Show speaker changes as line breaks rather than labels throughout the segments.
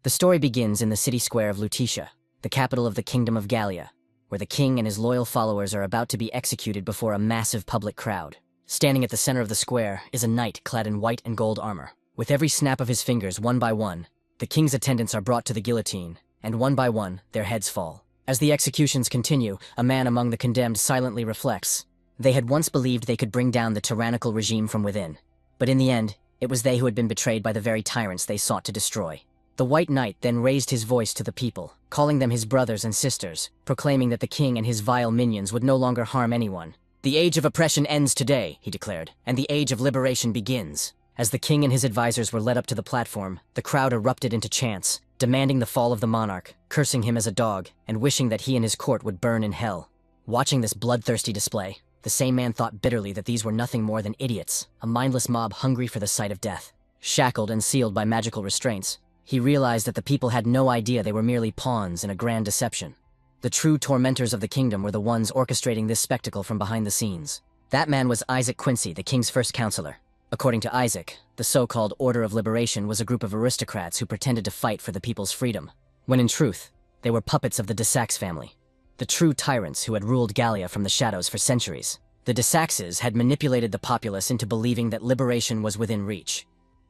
The story begins in the city square of Lutetia, the capital of the Kingdom of Gallia, where the king and his loyal followers are about to be executed before a massive public crowd. Standing at the center of the square is a knight clad in white and gold armor. With every snap of his fingers, one by one, the king's attendants are brought to the guillotine, and one by one, their heads fall. As the executions continue, a man among the condemned silently reflects. They had once believed they could bring down the tyrannical regime from within, but in the end, it was they who had been betrayed by the very tyrants they sought to destroy. The White Knight then raised his voice to the people, calling them his brothers and sisters, proclaiming that the king and his vile minions would no longer harm anyone. "The age of oppression ends today," he declared, "and the age of liberation begins." As the king and his advisors were led up to the platform, the crowd erupted into chants, demanding the fall of the monarch, cursing him as a dog, and wishing that he and his court would burn in hell. Watching this bloodthirsty display, the same man thought bitterly that these were nothing more than idiots, a mindless mob hungry for the sight of death. Shackled and sealed by magical restraints, he realized that the people had no idea they were merely pawns in a grand deception. The true tormentors of the kingdom were the ones orchestrating this spectacle from behind the scenes. That man was Isaac Quincy, the king's first counselor. According to Isaac, the so-called Order of Liberation was a group of aristocrats who pretended to fight for the people's freedom, when in truth, they were puppets of the de Saxe family, the true tyrants who had ruled Gallia from the shadows for centuries. The de Saxes had manipulated the populace into believing that liberation was within reach,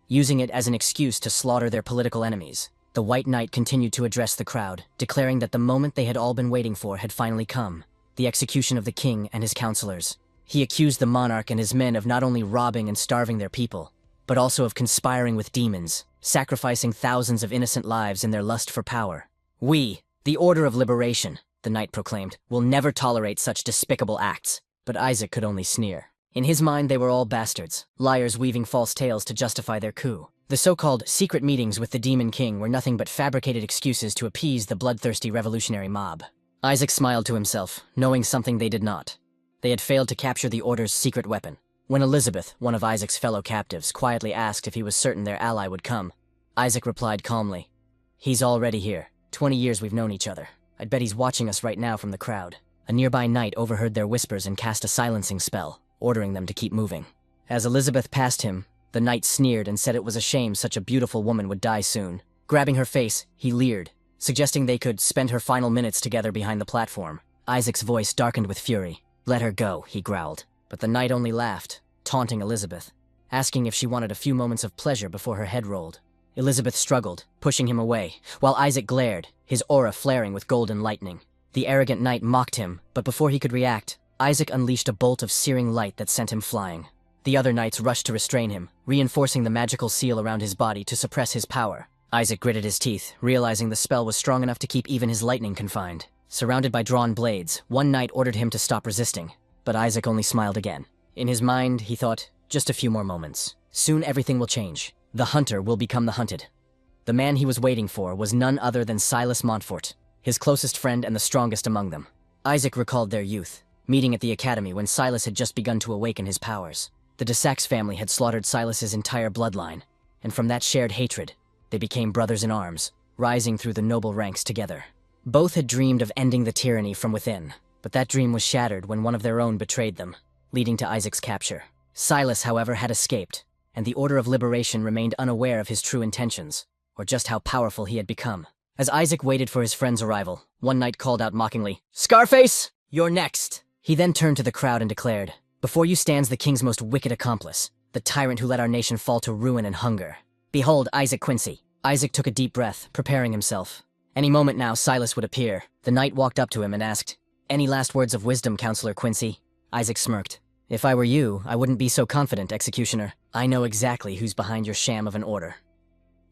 using it as an excuse to slaughter their political enemies. The White Knight continued to address the crowd, declaring that the moment they had all been waiting for had finally come, the execution of the king and his counselors. He accused the monarch and his men of not only robbing and starving their people, but also of conspiring with demons, sacrificing thousands of innocent lives in their lust for power. "We, the Order of Liberation," the knight proclaimed, "will never tolerate such despicable acts." But Isaac could only sneer. In his mind, they were all bastards, liars weaving false tales to justify their coup. The so-called secret meetings with the Demon King were nothing but fabricated excuses to appease the bloodthirsty revolutionary mob. Isaac smiled to himself, knowing something they did not. They had failed to capture the Order's secret weapon. When Elizabeth, one of Isaac's fellow captives, quietly asked if he was certain their ally would come, Isaac replied calmly, "He's already here. 20 years we've known each other. I'd bet he's watching us right now from the crowd." A nearby knight overheard their whispers and cast a silencing spell, ordering them to keep moving. As Elizabeth passed him, the knight sneered and said it was a shame such a beautiful woman would die soon. Grabbing her face, he leered, suggesting they could spend her final minutes together behind the platform. Isaac's voice darkened with fury. "Let her go," he growled. But the knight only laughed, taunting Elizabeth, asking if she wanted a few moments of pleasure before her head rolled. Elizabeth struggled, pushing him away, while Isaac glared, his aura flaring with golden lightning. The arrogant knight mocked him, but before he could react, Isaac unleashed a bolt of searing light that sent him flying. The other knights rushed to restrain him, reinforcing the magical seal around his body to suppress his power. Isaac gritted his teeth, realizing the spell was strong enough to keep even his lightning confined. Surrounded by drawn blades, one knight ordered him to stop resisting, but Isaac only smiled again. In his mind, he thought, just a few more moments. Soon everything will change. The hunter will become the hunted. The man he was waiting for was none other than Silas Montfort, his closest friend and the strongest among them. Isaac recalled their youth, meeting at the academy when Silas had just begun to awaken his powers. The de Saxe family had slaughtered Silas's entire bloodline, and from that shared hatred, they became brothers in arms, rising through the noble ranks together. Both had dreamed of ending the tyranny from within, but that dream was shattered when one of their own betrayed them, leading to Isaac's capture. Silas, however, had escaped, and the Order of Liberation remained unaware of his true intentions, or just how powerful he had become. As Isaac waited for his friend's arrival, one knight called out mockingly, "Scarface, you're next!" He then turned to the crowd and declared, "Before you stands the king's most wicked accomplice, the tyrant who let our nation fall to ruin and hunger. Behold, Isaac Quincy." Isaac took a deep breath, preparing himself. Any moment now, Silas would appear. The knight walked up to him and asked, "Any last words of wisdom, Counselor Quincy?" Isaac smirked. "If I were you, I wouldn't be so confident, Executioner. I know exactly who's behind your sham of an order."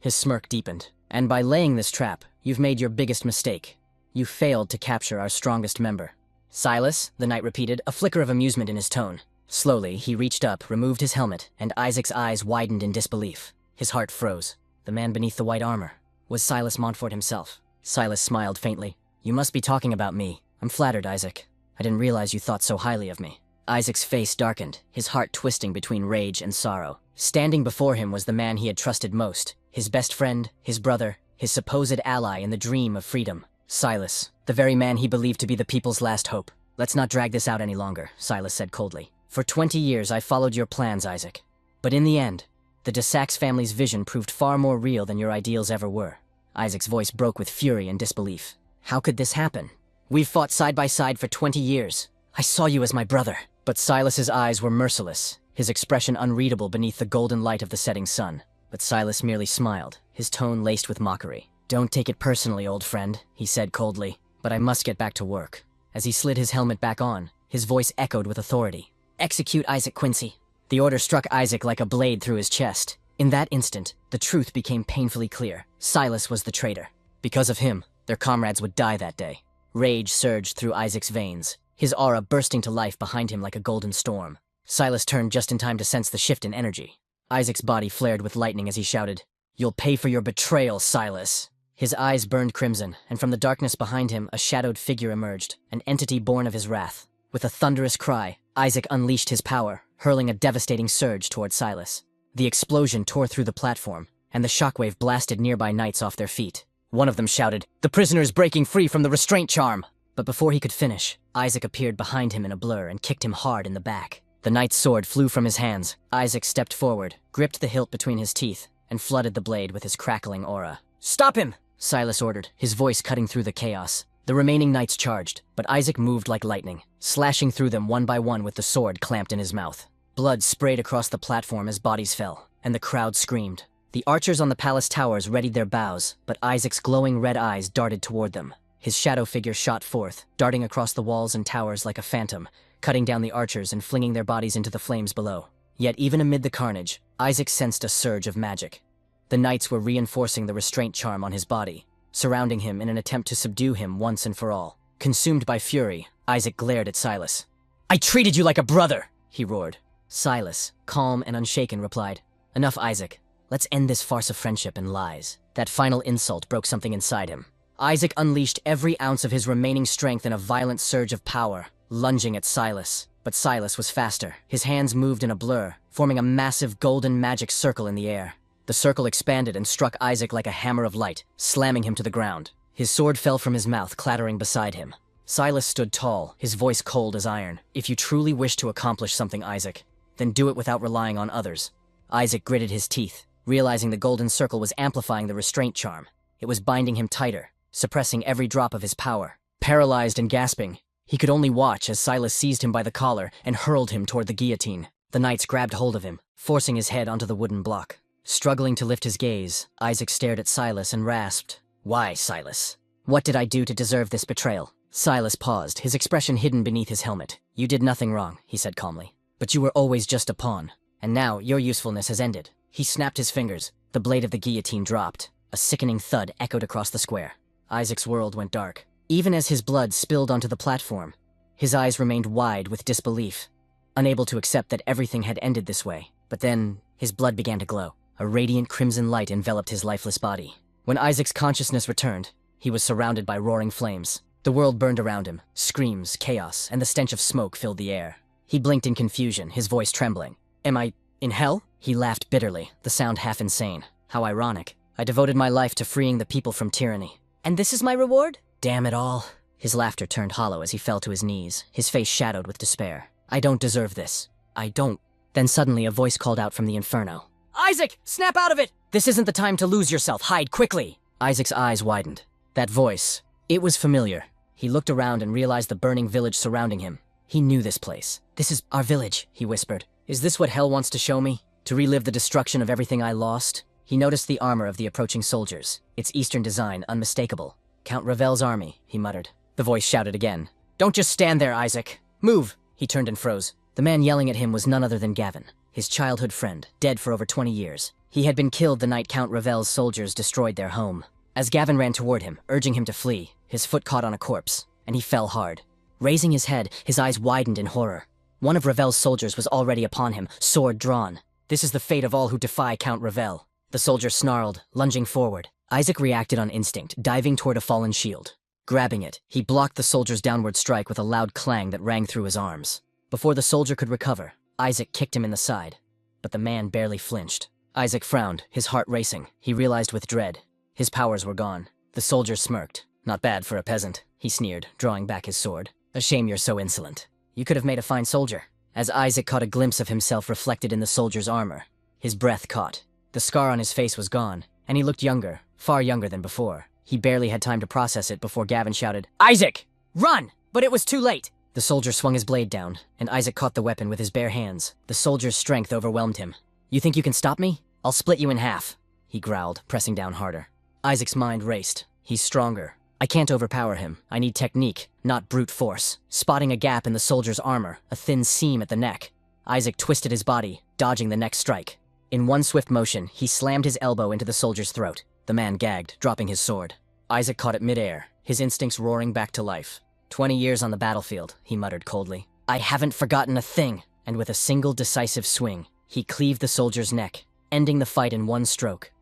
His smirk deepened. "And by laying this trap, you've made your biggest mistake. You failed to capture our strongest member." "Silas," the knight repeated, a flicker of amusement in his tone. Slowly, he reached up, removed his helmet, and Isaac's eyes widened in disbelief. His heart froze. The man beneath the white armor was Silas Montfort himself. Silas smiled faintly. "You must be talking about me. I'm flattered, Isaac. I didn't realize you thought so highly of me." Isaac's face darkened, his heart twisting between rage and sorrow. Standing before him was the man he had trusted most, his best friend, his brother, his supposed ally in the dream of freedom. Silas, the very man he believed to be the people's last hope. "Let's not drag this out any longer," Silas said coldly. "For 20 years I followed your plans, Isaac. But in the end, the de Saxe family's vision proved far more real than your ideals ever were. Isaac's voice broke with fury and disbelief. How could this happen? We've fought side by side for 20 years. I saw you as my brother. But Silas's eyes were merciless, his expression unreadable beneath the golden light of the setting sun. But Silas merely smiled, his tone laced with mockery. Don't take it personally, old friend, he said coldly, but I must get back to work. As he slid his helmet back on, his voice echoed with authority. Execute Isaac Quincy. The order struck Isaac like a blade through his chest. In that instant, the truth became painfully clear. Silas was the traitor. Because of him, their comrades would die that day. Rage surged through Isaac's veins, his aura bursting to life behind him like a golden storm. Silas turned just in time to sense the shift in energy. Isaac's body flared with lightning as he shouted, "You'll pay for your betrayal, Silas!" His eyes burned crimson, and from the darkness behind him, a shadowed figure emerged, an entity born of his wrath. With a thunderous cry, Isaac unleashed his power, hurling a devastating surge toward Silas. The explosion tore through the platform, and the shockwave blasted nearby knights off their feet. One of them shouted, "The prisoner is breaking free from the restraint charm!" But before he could finish, Isaac appeared behind him in a blur and kicked him hard in the back. The knight's sword flew from his hands. Isaac stepped forward, gripped the hilt between his teeth, and flooded the blade with his crackling aura. "Stop him!" Silas ordered, his voice cutting through the chaos. The remaining knights charged, but Isaac moved like lightning, slashing through them one by one with the sword clamped in his mouth. Blood sprayed across the platform as bodies fell, and the crowd screamed. The archers on the palace towers readied their bows, but Isaac's glowing red eyes darted toward them. His shadow figure shot forth, darting across the walls and towers like a phantom, cutting down the archers and flinging their bodies into the flames below. Yet even amid the carnage, Isaac sensed a surge of magic. The knights were reinforcing the restraint charm on his body, surrounding him in an attempt to subdue him once and for all. Consumed by fury, Isaac glared at Silas. "I treated you like a brother!" he roared. Silas, calm and unshaken, replied, "Enough, Isaac. Let's end this farce of friendship and lies." That final insult broke something inside him. Isaac unleashed every ounce of his remaining strength in a violent surge of power, lunging at Silas. But Silas was faster. His hands moved in a blur, forming a massive golden magic circle in the air. The circle expanded and struck Isaac like a hammer of light, slamming him to the ground. His sword fell from his mouth, clattering beside him. Silas stood tall, his voice cold as iron. "If you truly wish to accomplish something, Isaac, then do it without relying on others." Isaac gritted his teeth, realizing the golden circle was amplifying the restraint charm. It was binding him tighter, suppressing every drop of his power. Paralyzed and gasping, he could only watch as Silas seized him by the collar and hurled him toward the guillotine. The knights grabbed hold of him, forcing his head onto the wooden block. Struggling to lift his gaze, Isaac stared at Silas and rasped, "Why, Silas? What did I do to deserve this betrayal?" Silas paused, his expression hidden beneath his helmet. "You did nothing wrong," he said calmly. "But you were always just a pawn, and now your usefulness has ended." He snapped his fingers. The blade of the guillotine dropped. A sickening thud echoed across the square. Isaac's world went dark. Even as his blood spilled onto the platform, his eyes remained wide with disbelief, unable to accept that everything had ended this way. But then, his blood began to glow. A radiant crimson light enveloped his lifeless body. When Isaac's consciousness returned, he was surrounded by roaring flames. The world burned around him. Screams, chaos, and the stench of smoke filled the air. He blinked in confusion, his voice trembling. "Am I in hell?" He laughed bitterly, the sound half insane. "How ironic. I devoted my life to freeing the people from tyranny. And this is my reward? Damn it all." His laughter turned hollow as he fell to his knees, his face shadowed with despair. "I don't deserve this. I don't." Then suddenly a voice called out from the inferno. "Isaac, snap out of it! This isn't the time to lose yourself. Hide quickly!" Isaac's eyes widened. That voice, it was familiar. He looked around and realized the burning village surrounding him. He knew this place. "This is our village," he whispered. "Is this what hell wants to show me? To relive the destruction of everything I lost?" He noticed the armor of the approaching soldiers, its Eastern design unmistakable. "Count Ravel's army," he muttered. The voice shouted again. "Don't just stand there, Isaac. Move!" He turned and froze. The man yelling at him was none other than Gavin, his childhood friend, dead for over 20 years. He had been killed the night Count Ravel's soldiers destroyed their home. As Gavin ran toward him, urging him to flee, his foot caught on a corpse, and he fell hard. Raising his head, his eyes widened in horror. One of Ravel's soldiers was already upon him, sword drawn. "This is the fate of all who defy Count Ravel." The soldier snarled, lunging forward. Isaac reacted on instinct, diving toward a fallen shield. Grabbing it, he blocked the soldier's downward strike with a loud clang that rang through his arms. Before the soldier could recover, Isaac kicked him in the side, but the man barely flinched. Isaac frowned, his heart racing. He realized with dread. His powers were gone. The soldier smirked. "Not bad for a peasant," he sneered, drawing back his sword. "A shame you're so insolent. You could have made a fine soldier." As Isaac caught a glimpse of himself reflected in the soldier's armor, his breath caught. The scar on his face was gone, and he looked younger, far younger than before. He barely had time to process it before Gavin shouted, "Isaac! Run!" But it was too late. The soldier swung his blade down, and Isaac caught the weapon with his bare hands. The soldier's strength overwhelmed him. "You think you can stop me? I'll split you in half," he growled, pressing down harder. Isaac's mind raced. He's stronger. I can't overpower him. I need technique, not brute force. Spotting a gap in the soldier's armor, a thin seam at the neck, Isaac twisted his body, dodging the next strike. In one swift motion, he slammed his elbow into the soldier's throat. The man gagged, dropping his sword. Isaac caught it midair, his instincts roaring back to life. 20 years on the battlefield, he muttered coldly. "I haven't forgotten a thing." And with a single decisive swing, he cleaved the soldier's neck, ending the fight in one stroke.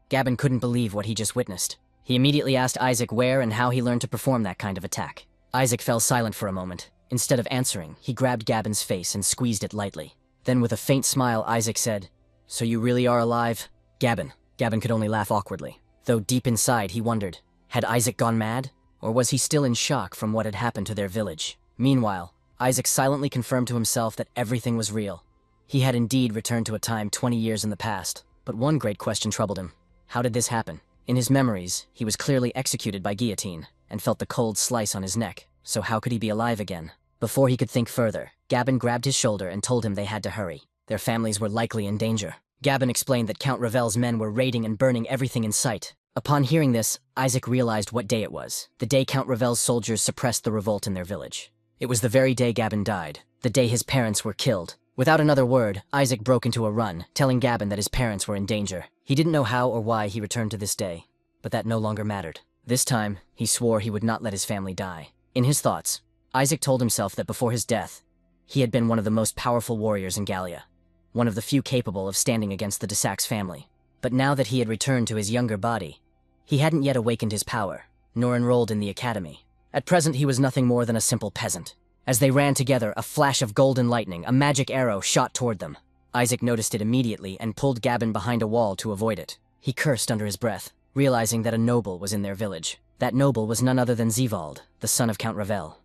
Gavin couldn't believe what he just witnessed. He immediately asked Isaac where and how he learned to perform that kind of attack. Isaac fell silent for a moment. Instead of answering, he grabbed Gabin's face and squeezed it lightly. Then with a faint smile, Isaac said, "So you really are alive?" Gavin could only laugh awkwardly. Though deep inside, he wondered, had Isaac gone mad? Or was he still in shock from what had happened to their village? Meanwhile, Isaac silently confirmed to himself that everything was real. He had indeed returned to a time 20 years in the past. But one great question troubled him. How did this happen? In his memories, he was clearly executed by guillotine, and felt the cold slice on his neck. So how could he be alive again? Before he could think further, Gavin grabbed his shoulder and told him they had to hurry. Their families were likely in danger. Gavin explained that Count Ravel's men were raiding and burning everything in sight. Upon hearing this, Isaac realized what day it was. The day Count Ravel's soldiers suppressed the revolt in their village. It was the very day Gavin died, the day his parents were killed. Without another word, Isaac broke into a run, telling Gavin that his parents were in danger. He didn't know how or why he returned to this day, but that no longer mattered. This time, he swore he would not let his family die. In his thoughts, Isaac told himself that before his death, he had been one of the most powerful warriors in Gallia, one of the few capable of standing against the Desax family. But now that he had returned to his younger body, he hadn't yet awakened his power, nor enrolled in the academy. At present, he was nothing more than a simple peasant. As they ran together, a flash of golden lightning, a magic arrow, shot toward them. Isaac noticed it immediately and pulled Gavin behind a wall to avoid it. He cursed under his breath, realizing that a noble was in their village. That noble was none other than Zevald, the son of Count Ravel.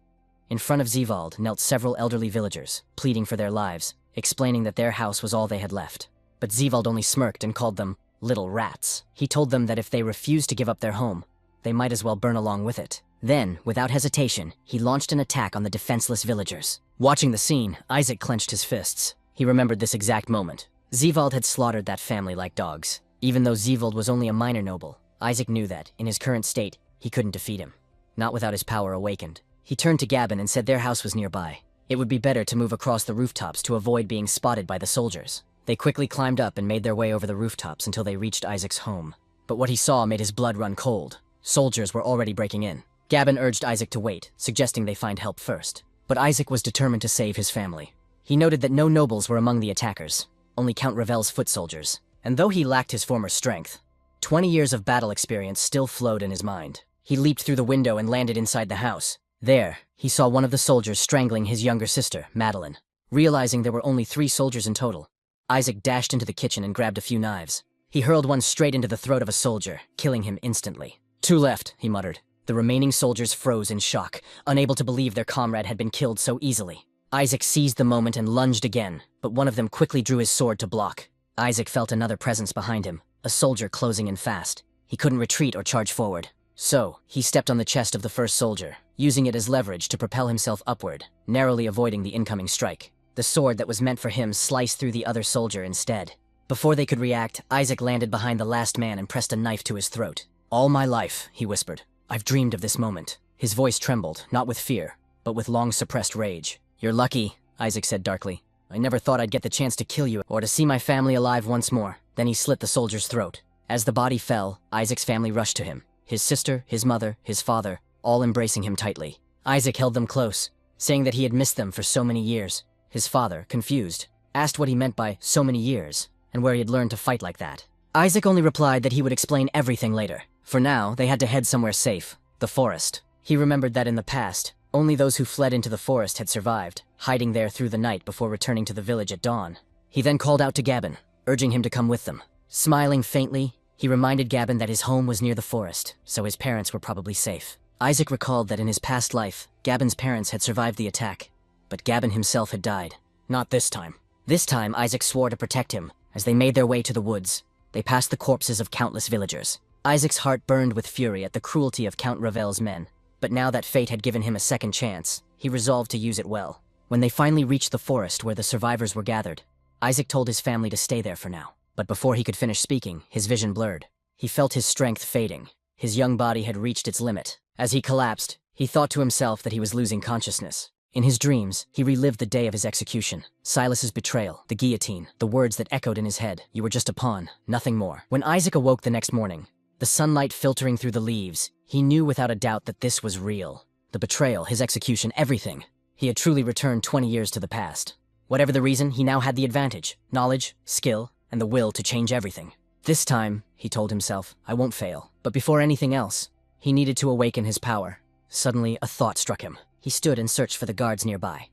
In front of Zevald knelt several elderly villagers, pleading for their lives, explaining that their house was all they had left. But Zevald only smirked and called them little rats. He told them that if they refused to give up their home, they might as well burn along with it. Then, without hesitation, he launched an attack on the defenseless villagers. Watching the scene, Isaac clenched his fists. He remembered this exact moment. Zevald had slaughtered that family like dogs. Even though Zevald was only a minor noble, Isaac knew that, in his current state, he couldn't defeat him. Not without his power awakened. He turned to Gavin and said their house was nearby. It would be better to move across the rooftops to avoid being spotted by the soldiers. They quickly climbed up and made their way over the rooftops until they reached Isaac's home. But what he saw made his blood run cold. Soldiers were already breaking in. Gavin urged Isaac to wait, suggesting they find help first. But Isaac was determined to save his family. He noted that no nobles were among the attackers, only Count Ravel's foot soldiers. And though he lacked his former strength, 20 years of battle experience still flowed in his mind. He leaped through the window and landed inside the house. There, he saw one of the soldiers strangling his younger sister, Madeline. Realizing there were only 3 soldiers in total, Isaac dashed into the kitchen and grabbed a few knives. He hurled one straight into the throat of a soldier, killing him instantly. 2 left, he muttered. The remaining soldiers froze in shock, unable to believe their comrade had been killed so easily. Isaac seized the moment and lunged again, but one of them quickly drew his sword to block. Isaac felt another presence behind him, a soldier closing in fast. He couldn't retreat or charge forward. So, he stepped on the chest of the first soldier, using it as leverage to propel himself upward, narrowly avoiding the incoming strike. The sword that was meant for him sliced through the other soldier instead. Before they could react, Isaac landed behind the last man and pressed a knife to his throat. "All my life," he whispered, "I've dreamed of this moment." His voice trembled, not with fear, but with long-suppressed rage. "You're lucky," Isaac said darkly. "I never thought I'd get the chance to kill you or to see my family alive once more." Then he slit the soldier's throat. As the body fell, Isaac's family rushed to him. His sister, his mother, his father, all embracing him tightly. Isaac held them close, saying that he had missed them for so many years. His father, confused, asked what he meant by so many years, and where he had learned to fight like that. Isaac only replied that he would explain everything later. For now, they had to head somewhere safe, the forest. He remembered that in the past, only those who fled into the forest had survived, hiding there through the night before returning to the village at dawn. He then called out to Gavin, urging him to come with them. Smiling faintly, he reminded Gavin that his home was near the forest, so his parents were probably safe. Isaac recalled that in his past life, Gavin parents had survived the attack, but Gavin himself had died. Not this time. This time, Isaac swore to protect him, as they made their way to the woods. They passed the corpses of countless villagers. Isaac's heart burned with fury at the cruelty of Count Ravel's men, but now that fate had given him a second chance, he resolved to use it well. When they finally reached the forest where the survivors were gathered, Isaac told his family to stay there for now. But before he could finish speaking, his vision blurred. He felt his strength fading. His young body had reached its limit. As he collapsed, he thought to himself that he was losing consciousness. In his dreams, he relived the day of his execution. Silas's betrayal, the guillotine, the words that echoed in his head. You were just a pawn, nothing more. When Isaac awoke the next morning, the sunlight filtering through the leaves, he knew without a doubt that this was real. The betrayal, his execution, everything. He had truly returned 20 years to the past. Whatever the reason, he now had the advantage, knowledge, skill, and the will to change everything. This time, he told himself, I won't fail. But before anything else, he needed to awaken his power. Suddenly, a thought struck him. He stood and searched for the guards nearby,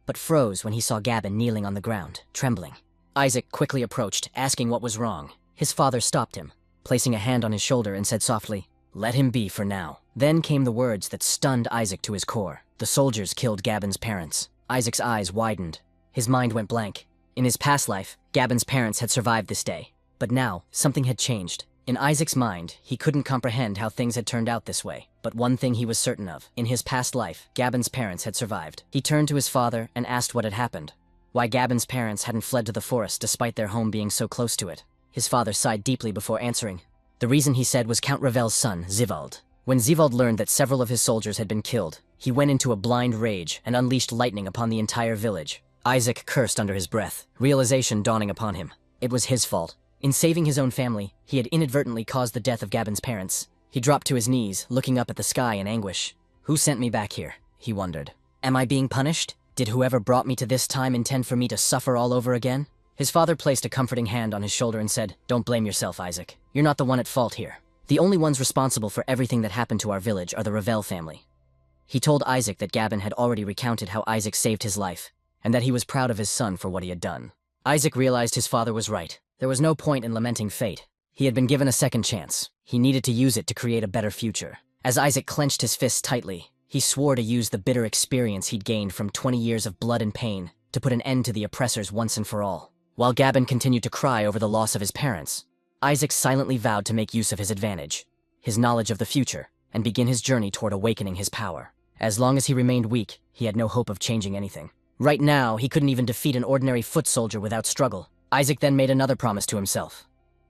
but froze when he saw Gavin kneeling on the ground, trembling. Isaac quickly approached, asking what was wrong. His father stopped him, placing a hand on his shoulder and said softly, let him be for now. Then came the words that stunned Isaac to his core. The soldiers killed Gabin's parents. Isaac's eyes widened. His mind went blank. In his past life, Gabin's parents had survived this day. But now, something had changed. In Isaac's mind, he couldn't comprehend how things had turned out this way. But one thing he was certain of. In his past life, Gabin's parents had survived. He turned to his father and asked what had happened. Why Gabin's parents hadn't fled to the forest despite their home being so close to it. His father sighed deeply before answering. The reason, he said, was Count Ravel's son, Zivald. When Zivald learned that several of his soldiers had been killed, he went into a blind rage and unleashed lightning upon the entire village. Isaac cursed under his breath, realization dawning upon him. It was his fault. In saving his own family, he had inadvertently caused the death of Gabin's parents. He dropped to his knees, looking up at the sky in anguish. Who sent me back here? He wondered. Am I being punished? Did whoever brought me to this time intend for me to suffer all over again? His father placed a comforting hand on his shoulder and said, Don't blame yourself, Isaac. You're not the one at fault here. The only ones responsible for everything that happened to our village are the Ravel family. He told Isaac that Gabin had already recounted how Isaac saved his life, and that he was proud of his son for what he had done. Isaac realized his father was right. There was no point in lamenting fate. He had been given a second chance. He needed to use it to create a better future. As Isaac clenched his fists tightly, he swore to use the bitter experience he'd gained from 20 years of blood and pain to put an end to the oppressors once and for all. While Gabin continued to cry over the loss of his parents, Isaac silently vowed to make use of his advantage, his knowledge of the future, and begin his journey toward awakening his power. As long as he remained weak, he had no hope of changing anything. Right now, he couldn't even defeat an ordinary foot soldier without struggle. Isaac then made another promise to himself.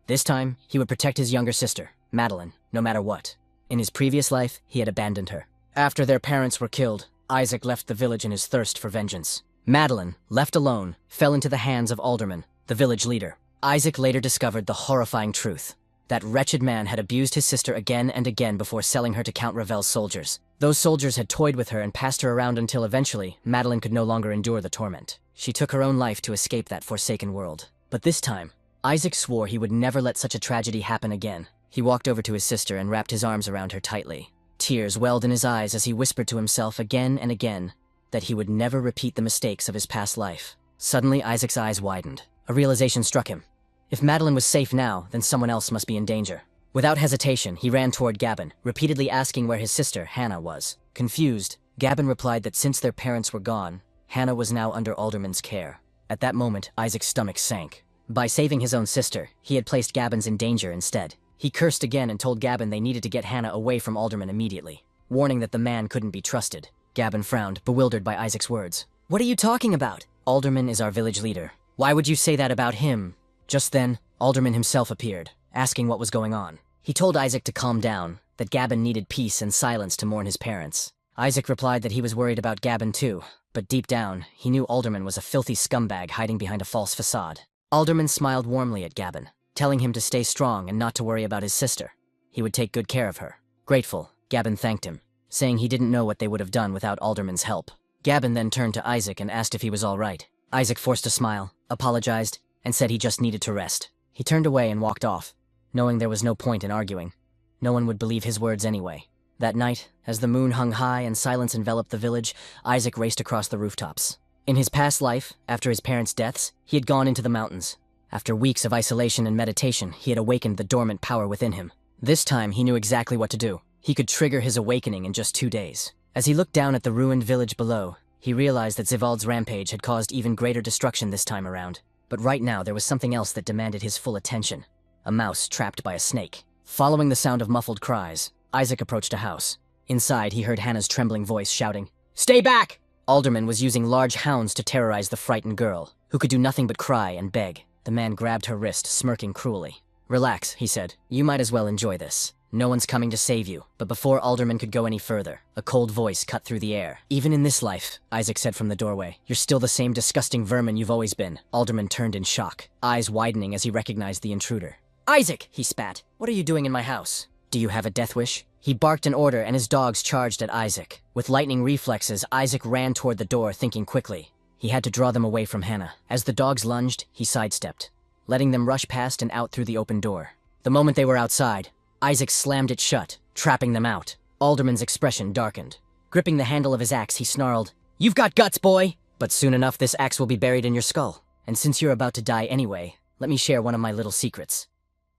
This time, he would protect his younger sister, Madeline, no matter what. In his previous life, he had abandoned her. After their parents were killed, Isaac left the village in his thirst for vengeance. Madeline, left alone, fell into the hands of Alderman, the village leader. Isaac later discovered the horrifying truth. That wretched man had abused his sister again and again before selling her to Count Ravel's soldiers. Those soldiers had toyed with her and passed her around until eventually, Madeline could no longer endure the torment. She took her own life to escape that forsaken world. But this time, Isaac swore he would never let such a tragedy happen again. He walked over to his sister and wrapped his arms around her tightly. Tears welled in his eyes as he whispered to himself again and again that he would never repeat the mistakes of his past life. Suddenly, Isaac's eyes widened. A realization struck him. If Madeline was safe now, then someone else must be in danger. Without hesitation, he ran toward Gabin, repeatedly asking where his sister, Hannah, was. Confused, Gabin replied that since their parents were gone, Hannah was now under Alderman's care. At that moment, Isaac's stomach sank. By saving his own sister, he had placed Gabin's in danger instead. He cursed again and told Gabin they needed to get Hannah away from Alderman immediately, warning that the man couldn't be trusted. Gabin frowned, bewildered by Isaac's words. What are you talking about? Alderman is our village leader. Why would you say that about him? Just then, Alderman himself appeared, asking what was going on. He told Isaac to calm down, that Gabin needed peace and silence to mourn his parents. Isaac replied that he was worried about Gabin too, but deep down, he knew Alderman was a filthy scumbag hiding behind a false facade. Alderman smiled warmly at Gabin, telling him to stay strong and not to worry about his sister. He would take good care of her. Grateful, Gabin thanked him, saying he didn't know what they would have done without Alderman's help. Gabin then turned to Isaac and asked if he was all right. Isaac forced a smile, apologized, and said he just needed to rest. He turned away and walked off, knowing there was no point in arguing. No one would believe his words anyway. That night, as the moon hung high and silence enveloped the village, Isaac raced across the rooftops. In his past life, after his parents' deaths, he had gone into the mountains. After weeks of isolation and meditation, he had awakened the dormant power within him. This time, he knew exactly what to do. He could trigger his awakening in just 2 days. As he looked down at the ruined village below, he realized that Zivald's rampage had caused even greater destruction this time around. But right now, there was something else that demanded his full attention. a mouse trapped by a snake. Following the sound of muffled cries, Isaac approached a house. Inside, he heard Hannah's trembling voice shouting, "Stay back!" Alderman was using large hounds to terrorize the frightened girl, who could do nothing but cry and beg. The man grabbed her wrist, smirking cruelly. "Relax," he said. "You might as well enjoy this. No one's coming to save you." But before Alderman could go any further, a cold voice cut through the air. "Even in this life," Isaac said from the doorway, "you're still the same disgusting vermin you've always been." Alderman turned in shock, eyes widening as he recognized the intruder. "Isaac!" he spat. "What are you doing in my house? Do you have a death wish?" He barked an order and his dogs charged at Isaac. With lightning reflexes, Isaac ran toward the door, thinking quickly. He had to draw them away from Hannah. As the dogs lunged, he sidestepped, letting them rush past and out through the open door. The moment they were outside, Isaac slammed it shut, trapping them out. Alderman's expression darkened. Gripping the handle of his axe, he snarled, "You've got guts, boy! But soon enough this axe will be buried in your skull. And since you're about to die anyway, let me share one of my little secrets."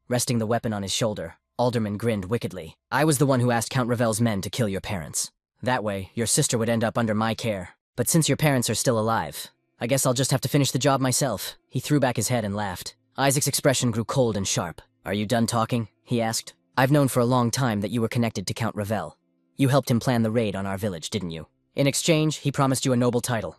Resting the weapon on his shoulder, Alderman grinned wickedly. "I was the one who asked Count Ravel's men to kill your parents. That way, your sister would end up under my care. But since your parents are still alive, I guess I'll just have to finish the job myself." He threw back his head and laughed. Isaac's expression grew cold and sharp. "Are you done talking?" he asked. "I've known for a long time that you were connected to Count Ravel. You helped him plan the raid on our village, didn't you? In exchange, he promised you a noble title."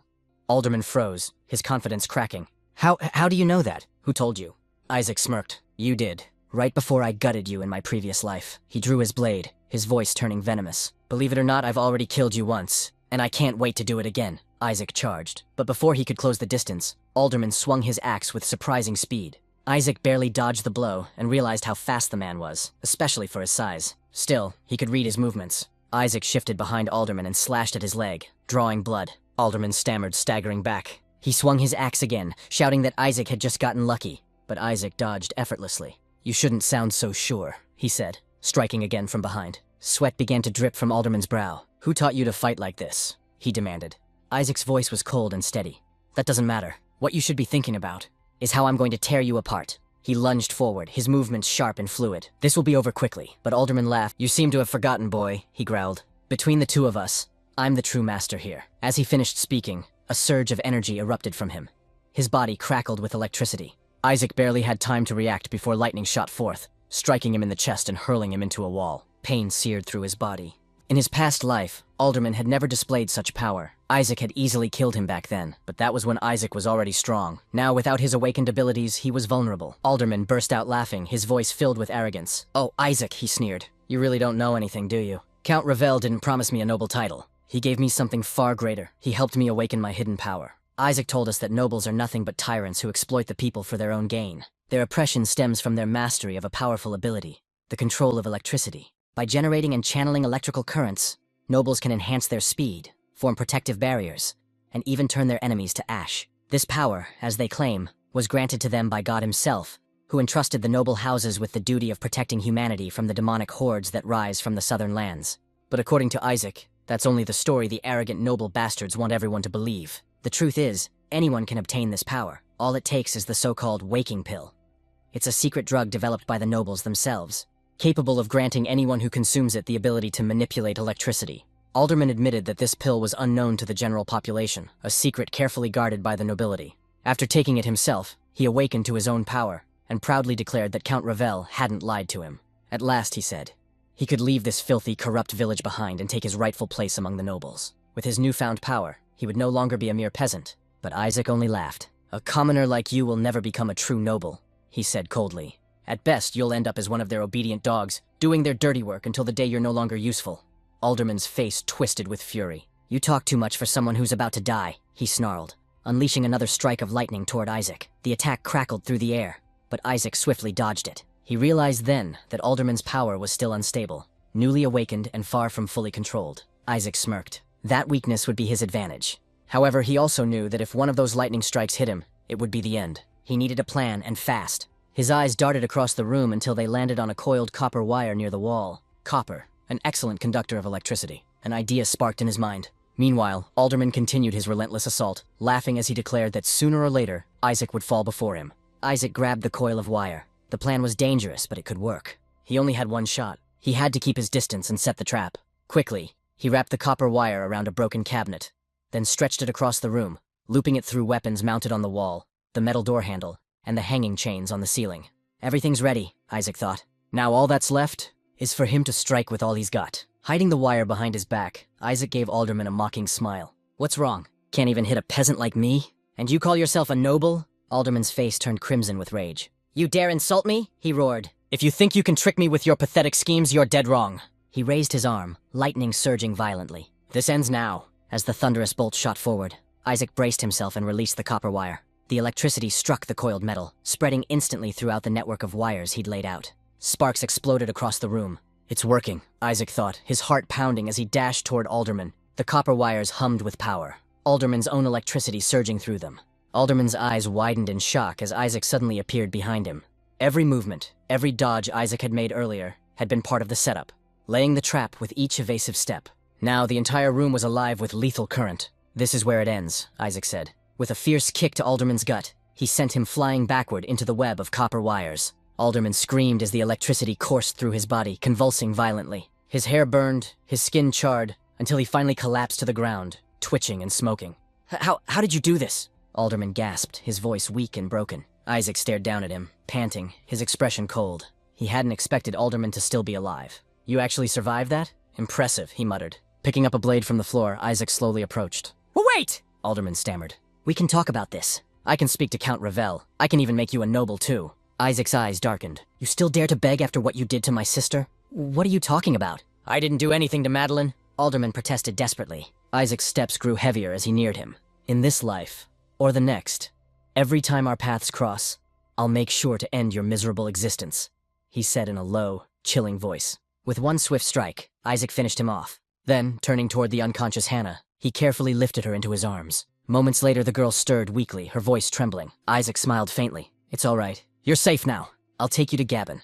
Alderman froze, his confidence cracking. How do you know that? Who told you?" Isaac smirked. "You did. Right before I gutted you in my previous life." He drew his blade, his voice turning venomous. "Believe it or not, I've already killed you once, and I can't wait to do it again." Isaac charged. But before he could close the distance, Alderman swung his axe with surprising speed. Isaac barely dodged the blow and realized how fast the man was, especially for his size. Still, he could read his movements. Isaac shifted behind Alderman and slashed at his leg, drawing blood. Alderman stammered, staggering back. He swung his axe again, shouting that Isaac had just gotten lucky, but Isaac dodged effortlessly. "You shouldn't sound so sure," he said, striking again from behind. Sweat began to drip from Alderman's brow. "Who taught you to fight like this?" he demanded. Isaac's voice was cold and steady. "That doesn't matter. What you should be thinking about is how I'm going to tear you apart." He lunged forward, his movements sharp and fluid. "This will be over quickly." But Alderman laughed. "You seem to have forgotten, boy," he growled. "Between the two of us, I'm the true master here." As he finished speaking, a surge of energy erupted from him. His body crackled with electricity. Isaac barely had time to react before lightning shot forth, striking him in the chest and hurling him into a wall. Pain seared through his body. In his past life, Alderman had never displayed such power. Isaac had easily killed him back then, but that was when Isaac was already strong. Now, without his awakened abilities, he was vulnerable. Alderman burst out laughing, his voice filled with arrogance. "Oh, Isaac," he sneered. "You really don't know anything, do you? Count Ravel didn't promise me a noble title. He gave me something far greater. He helped me awaken my hidden power. Isaac told us that nobles are nothing but tyrants who exploit the people for their own gain. Their oppression stems from their mastery of a powerful ability, the control of electricity. By generating and channeling electrical currents, nobles can enhance their speed, form protective barriers, and even turn their enemies to ash. This power, as they claim, was granted to them by God himself, who entrusted the noble houses with the duty of protecting humanity from the demonic hordes that rise from the southern lands. But according to Isaac, that's only the story the arrogant noble bastards want everyone to believe. The truth is, anyone can obtain this power. All it takes is the so-called waking pill. It's a secret drug developed by the nobles themselves, capable of granting anyone who consumes it the ability to manipulate electricity. Alderman admitted that this pill was unknown to the general population, a secret carefully guarded by the nobility. After taking it himself, he awakened to his own power, and proudly declared that Count Ravel hadn't lied to him. At last, he said, he could leave this filthy, corrupt village behind and take his rightful place among the nobles. With his newfound power, he would no longer be a mere peasant. But Isaac only laughed. "A commoner like you will never become a true noble," he said coldly. "At best, you'll end up as one of their obedient dogs, doing their dirty work until the day you're no longer useful." Alderman's face twisted with fury. "You talk too much for someone who's about to die," he snarled, unleashing another strike of lightning toward Isaac. The attack crackled through the air, but Isaac swiftly dodged it. He realized then that Alderman's power was still unstable, newly awakened and far from fully controlled. Isaac smirked. That weakness would be his advantage. However, he also knew that if one of those lightning strikes hit him, it would be the end. He needed a plan, and fast. His eyes darted across the room until they landed on a coiled copper wire near the wall. Copper, an excellent conductor of electricity. An idea sparked in his mind. Meanwhile, Alderman continued his relentless assault, laughing as he declared that sooner or later, Isaac would fall before him. Isaac grabbed the coil of wire. The plan was dangerous, but it could work. He only had one shot. He had to keep his distance and set the trap. Quickly, he wrapped the copper wire around a broken cabinet, then stretched it across the room, looping it through weapons mounted on the wall, the metal door handle, and the hanging chains on the ceiling. Everything's ready, Isaac thought. Now all that's left is for him to strike with all he's got. Hiding the wire behind his back, Isaac gave Alderman a mocking smile. What's wrong? Can't even hit a peasant like me? And you call yourself a noble? Alderman's face turned crimson with rage. You dare insult me? He roared. If you think you can trick me with your pathetic schemes, you're dead wrong. He raised his arm, lightning surging violently. This ends now. As the thunderous bolt shot forward, Isaac braced himself and released the copper wire. The electricity struck the coiled metal, spreading instantly throughout the network of wires he'd laid out. Sparks exploded across the room. It's working, Isaac thought, his heart pounding as he dashed toward Alderman. The copper wires hummed with power, Alderman's own electricity surging through them. Alderman's eyes widened in shock as Isaac suddenly appeared behind him. Every movement, every dodge Isaac had made earlier, had been part of the setup, laying the trap with each evasive step. Now the entire room was alive with lethal current. This is where it ends, Isaac said. With a fierce kick to Alderman's gut, he sent him flying backward into the web of copper wires. Alderman screamed as the electricity coursed through his body, convulsing violently. His hair burned, his skin charred, until he finally collapsed to the ground, twitching and smoking. How did you do this? Alderman gasped, his voice weak and broken. Isaac stared down at him, panting, his expression cold. He hadn't expected Alderman to still be alive. You actually survived that? Impressive, he muttered. Picking up a blade from the floor, Isaac slowly approached. Wait! Alderman stammered. We can talk about this. I can speak to Count Revel. I can even make you a noble too. Isaac's eyes darkened. You still dare to beg after what you did to my sister? What are you talking about? I didn't do anything to Madeline. Alderman protested desperately. Isaac's steps grew heavier as he neared him. In this life, or the next, every time our paths cross, I'll make sure to end your miserable existence, he said in a low, chilling voice. With one swift strike, Isaac finished him off. Then, turning toward the unconscious Hannah, he carefully lifted her into his arms. Moments later, the girl stirred weakly, her voice trembling. Isaac smiled faintly. It's all right. You're safe now. I'll take you to Gabon.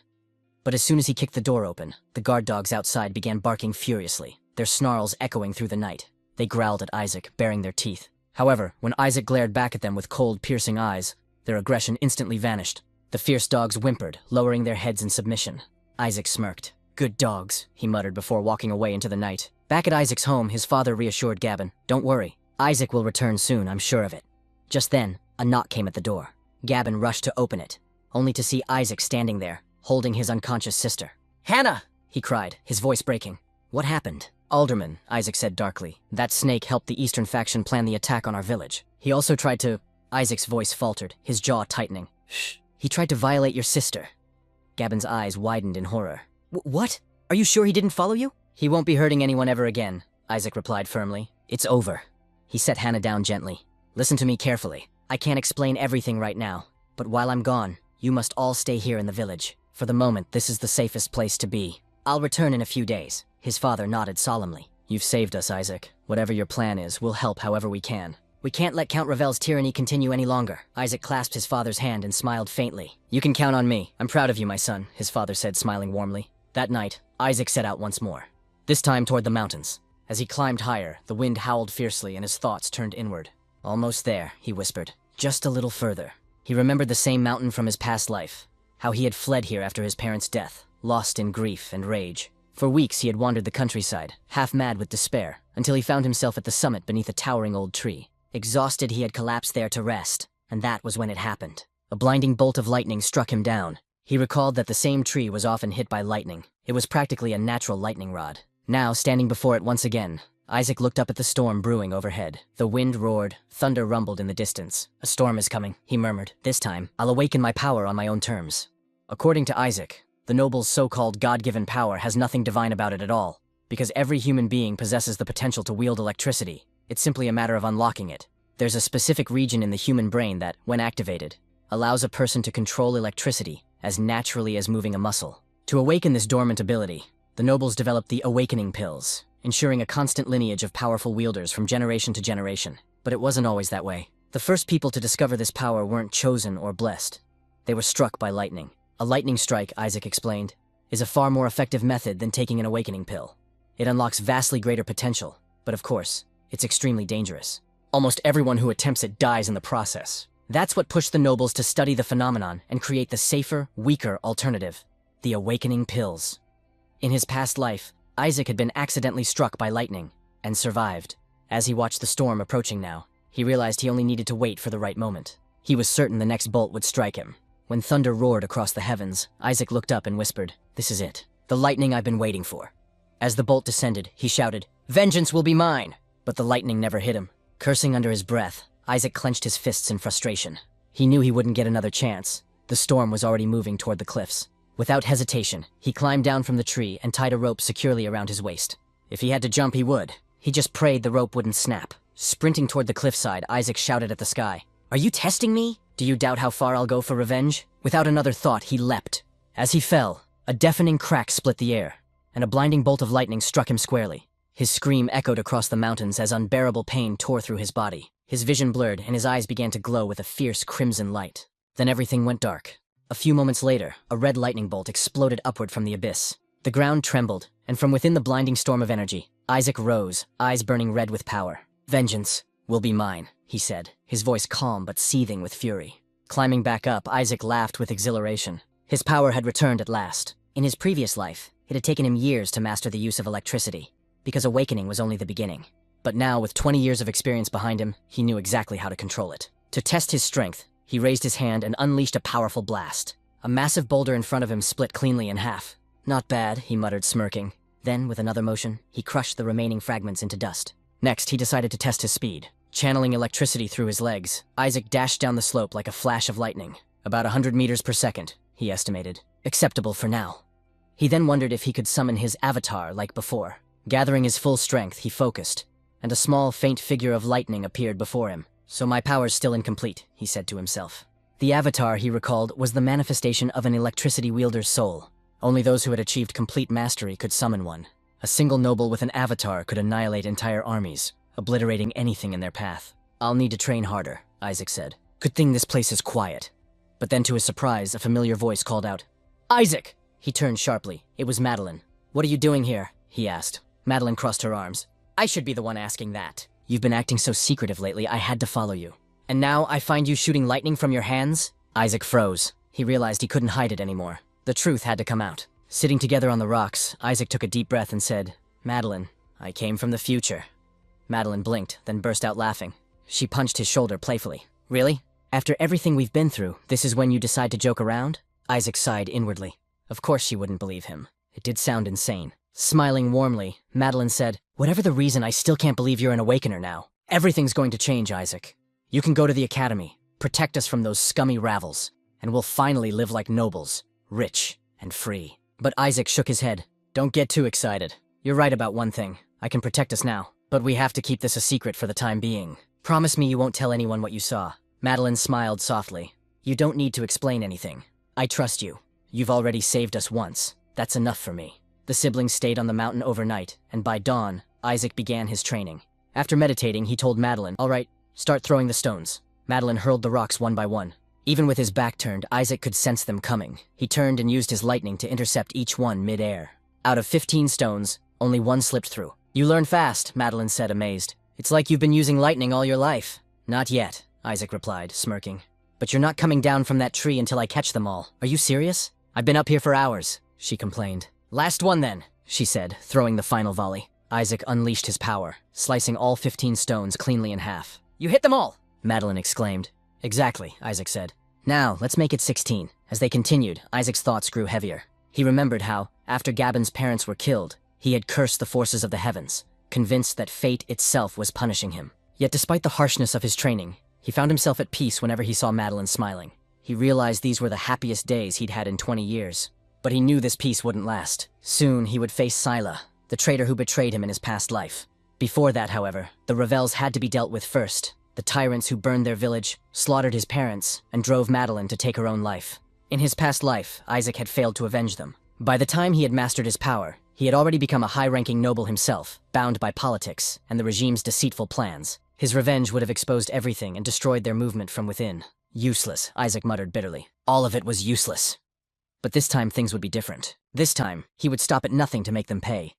But as soon as he kicked the door open, the guard dogs outside began barking furiously, their snarls echoing through the night. They growled at Isaac, baring their teeth. However, when Isaac glared back at them with cold, piercing eyes, their aggression instantly vanished. The fierce dogs whimpered, lowering their heads in submission. Isaac smirked. Good dogs, he muttered before walking away into the night. Back at Isaac's home, his father reassured Gabon. Don't worry. Isaac will return soon, I'm sure of it. Just then, a knock came at the door. Gabon rushed to open it, only to see Isaac standing there, holding his unconscious sister. Hannah! He cried, his voice breaking. What happened? Alderman, Isaac said darkly. That snake helped the Eastern faction plan the attack on our village. He also tried to... Isaac's voice faltered, his jaw tightening. Shh. He tried to violate your sister. Gabon's eyes widened in horror. What? Are you sure he didn't follow you? He won't be hurting anyone ever again, Isaac replied firmly. It's over. He set Hannah down gently. Listen to me carefully. I can't explain everything right now, but while I'm gone, you must all stay here in the village. For the moment, this is the safest place to be. I'll return in a few days. His father nodded solemnly. You've saved us, Isaac. Whatever your plan is, we'll help however we can. We can't let Count Revel's tyranny continue any longer. Isaac clasped his father's hand and smiled faintly. You can count on me. I'm proud of you, my son, his father said, smiling warmly. That night, Isaac set out once more. This time toward the mountains. As he climbed higher, the wind howled fiercely and his thoughts turned inward. Almost there, he whispered. Just a little further. He remembered the same mountain from his past life. How he had fled here after his parents' death, lost in grief and rage. For weeks he had wandered the countryside, half mad with despair, until he found himself at the summit beneath a towering old tree. Exhausted, he had collapsed there to rest, and that was when it happened. A blinding bolt of lightning struck him down. He recalled that the same tree was often hit by lightning. It was practically a natural lightning rod. Now, standing before it once again, Isaac looked up at the storm brewing overhead. The wind roared, thunder rumbled in the distance. A storm is coming, he murmured. This time, I'll awaken my power on my own terms. According to Isaac, the noble's so-called God-given power has nothing divine about it at all, because every human being possesses the potential to wield electricity. It's simply a matter of unlocking it. There's a specific region in the human brain that, when activated, allows a person to control electricity as naturally as moving a muscle. To awaken this dormant ability, the nobles developed the awakening pills, ensuring a constant lineage of powerful wielders from generation to generation. But it wasn't always that way. The first people to discover this power weren't chosen or blessed. They were struck by lightning. A lightning strike, Isaac explained, is a far more effective method than taking an awakening pill. It unlocks vastly greater potential, but of course, it's extremely dangerous. Almost everyone who attempts it dies in the process. That's what pushed the nobles to study the phenomenon and create the safer, weaker alternative, the awakening pills. In his past life, Isaac had been accidentally struck by lightning and survived. As he watched the storm approaching now, he realized he only needed to wait for the right moment. He was certain the next bolt would strike him. When thunder roared across the heavens, Isaac looked up and whispered, "This is it. The lightning I've been waiting for." As the bolt descended, he shouted, "Vengeance will be mine!" But the lightning never hit him. Cursing under his breath, Isaac clenched his fists in frustration. He knew he wouldn't get another chance. The storm was already moving toward the cliffs. Without hesitation, he climbed down from the tree and tied a rope securely around his waist. If he had to jump, he would. He just prayed the rope wouldn't snap. Sprinting toward the cliffside, Isaac shouted at the sky, "Are you testing me? Do you doubt how far I'll go for revenge?" Without another thought, he leapt. As he fell, a deafening crack split the air, and a blinding bolt of lightning struck him squarely. His scream echoed across the mountains as unbearable pain tore through his body. His vision blurred, and his eyes began to glow with a fierce crimson light. Then everything went dark. A few moments later, a red lightning bolt exploded upward from the abyss. The ground trembled, and from within the blinding storm of energy, Isaac rose, eyes burning red with power. "Vengeance will be mine," he said, his voice calm but seething with fury. Climbing back up, Isaac laughed with exhilaration. His power had returned at last. In his previous life, it had taken him years to master the use of electricity, because awakening was only the beginning. But now, with 20 years of experience behind him, he knew exactly how to control it. To test his strength, he raised his hand and unleashed a powerful blast. A massive boulder in front of him split cleanly in half. "Not bad," he muttered, smirking. Then, with another motion, he crushed the remaining fragments into dust. Next, he decided to test his speed. Channeling electricity through his legs, Isaac dashed down the slope like a flash of lightning. About 100 meters per second, he estimated. Acceptable for now. He then wondered if he could summon his avatar like before. Gathering his full strength, he focused, and a small, faint figure of lightning appeared before him. "So my power's still incomplete," he said to himself. The avatar, he recalled, was the manifestation of an electricity wielder's soul. Only those who had achieved complete mastery could summon one. A single noble with an avatar could annihilate entire armies, obliterating anything in their path. "I'll need to train harder," Isaac said. "Good thing this place is quiet." But then, to his surprise, a familiar voice called out, "Isaac!" He turned sharply. It was Madeline. "What are you doing here?" he asked. Madeline crossed her arms. "I should be the one asking that. You've been acting so secretive lately, I had to follow you. And now I find you shooting lightning from your hands?" Isaac froze. He realized he couldn't hide it anymore. The truth had to come out. Sitting together on the rocks, Isaac took a deep breath and said, "Madeline, I came from the future." Madeline blinked, then burst out laughing. She punched his shoulder playfully. "Really? After everything we've been through, this is when you decide to joke around?" Isaac sighed inwardly. Of course she wouldn't believe him. It did sound insane. Smiling warmly, Madeline said, "Whatever the reason, I still can't believe you're an awakener now. Everything's going to change, Isaac. You can go to the academy, protect us from those scummy ravels, and we'll finally live like nobles, rich and free." But Isaac shook his head. "Don't get too excited. You're right about one thing. I can protect us now, but we have to keep this a secret for the time being. Promise me you won't tell anyone what you saw." Madeline smiled softly. "You don't need to explain anything. I trust you. You've already saved us once. That's enough for me." The siblings stayed on the mountain overnight, and by dawn, Isaac began his training. After meditating, he told Madeline, "All right, start throwing the stones." Madeline hurled the rocks one by one. Even with his back turned, Isaac could sense them coming. He turned and used his lightning to intercept each one mid-air. Out of 15 stones, only one slipped through. "You learn fast," Madeline said, amazed. "It's like you've been using lightning all your life." "Not yet," Isaac replied, smirking. "But you're not coming down from that tree until I catch them all. Are you serious?" "I've been up here for hours," she complained. "Last one then," she said, throwing the final volley. Isaac unleashed his power, slicing all 15 stones cleanly in half. "You hit them all!" Madeline exclaimed. "Exactly," Isaac said. "Now, let's make it 16. As they continued, Isaac's thoughts grew heavier. He remembered how, after Gabon's parents were killed, he had cursed the forces of the heavens, convinced that fate itself was punishing him. Yet despite the harshness of his training, he found himself at peace whenever he saw Madeline smiling. He realized these were the happiest days he'd had in 20 years. But he knew this peace wouldn't last. Soon he would face Sila, the traitor who betrayed him in his past life. Before that, however, the rebels had to be dealt with first. The tyrants who burned their village, slaughtered his parents, and drove Madeline to take her own life. In his past life, Isaac had failed to avenge them. By the time he had mastered his power, he had already become a high-ranking noble himself, bound by politics and the regime's deceitful plans. His revenge would have exposed everything and destroyed their movement from within. Useless, Isaac muttered bitterly. All of it was useless. But this time things would be different. This time, he would stop at nothing to make them pay.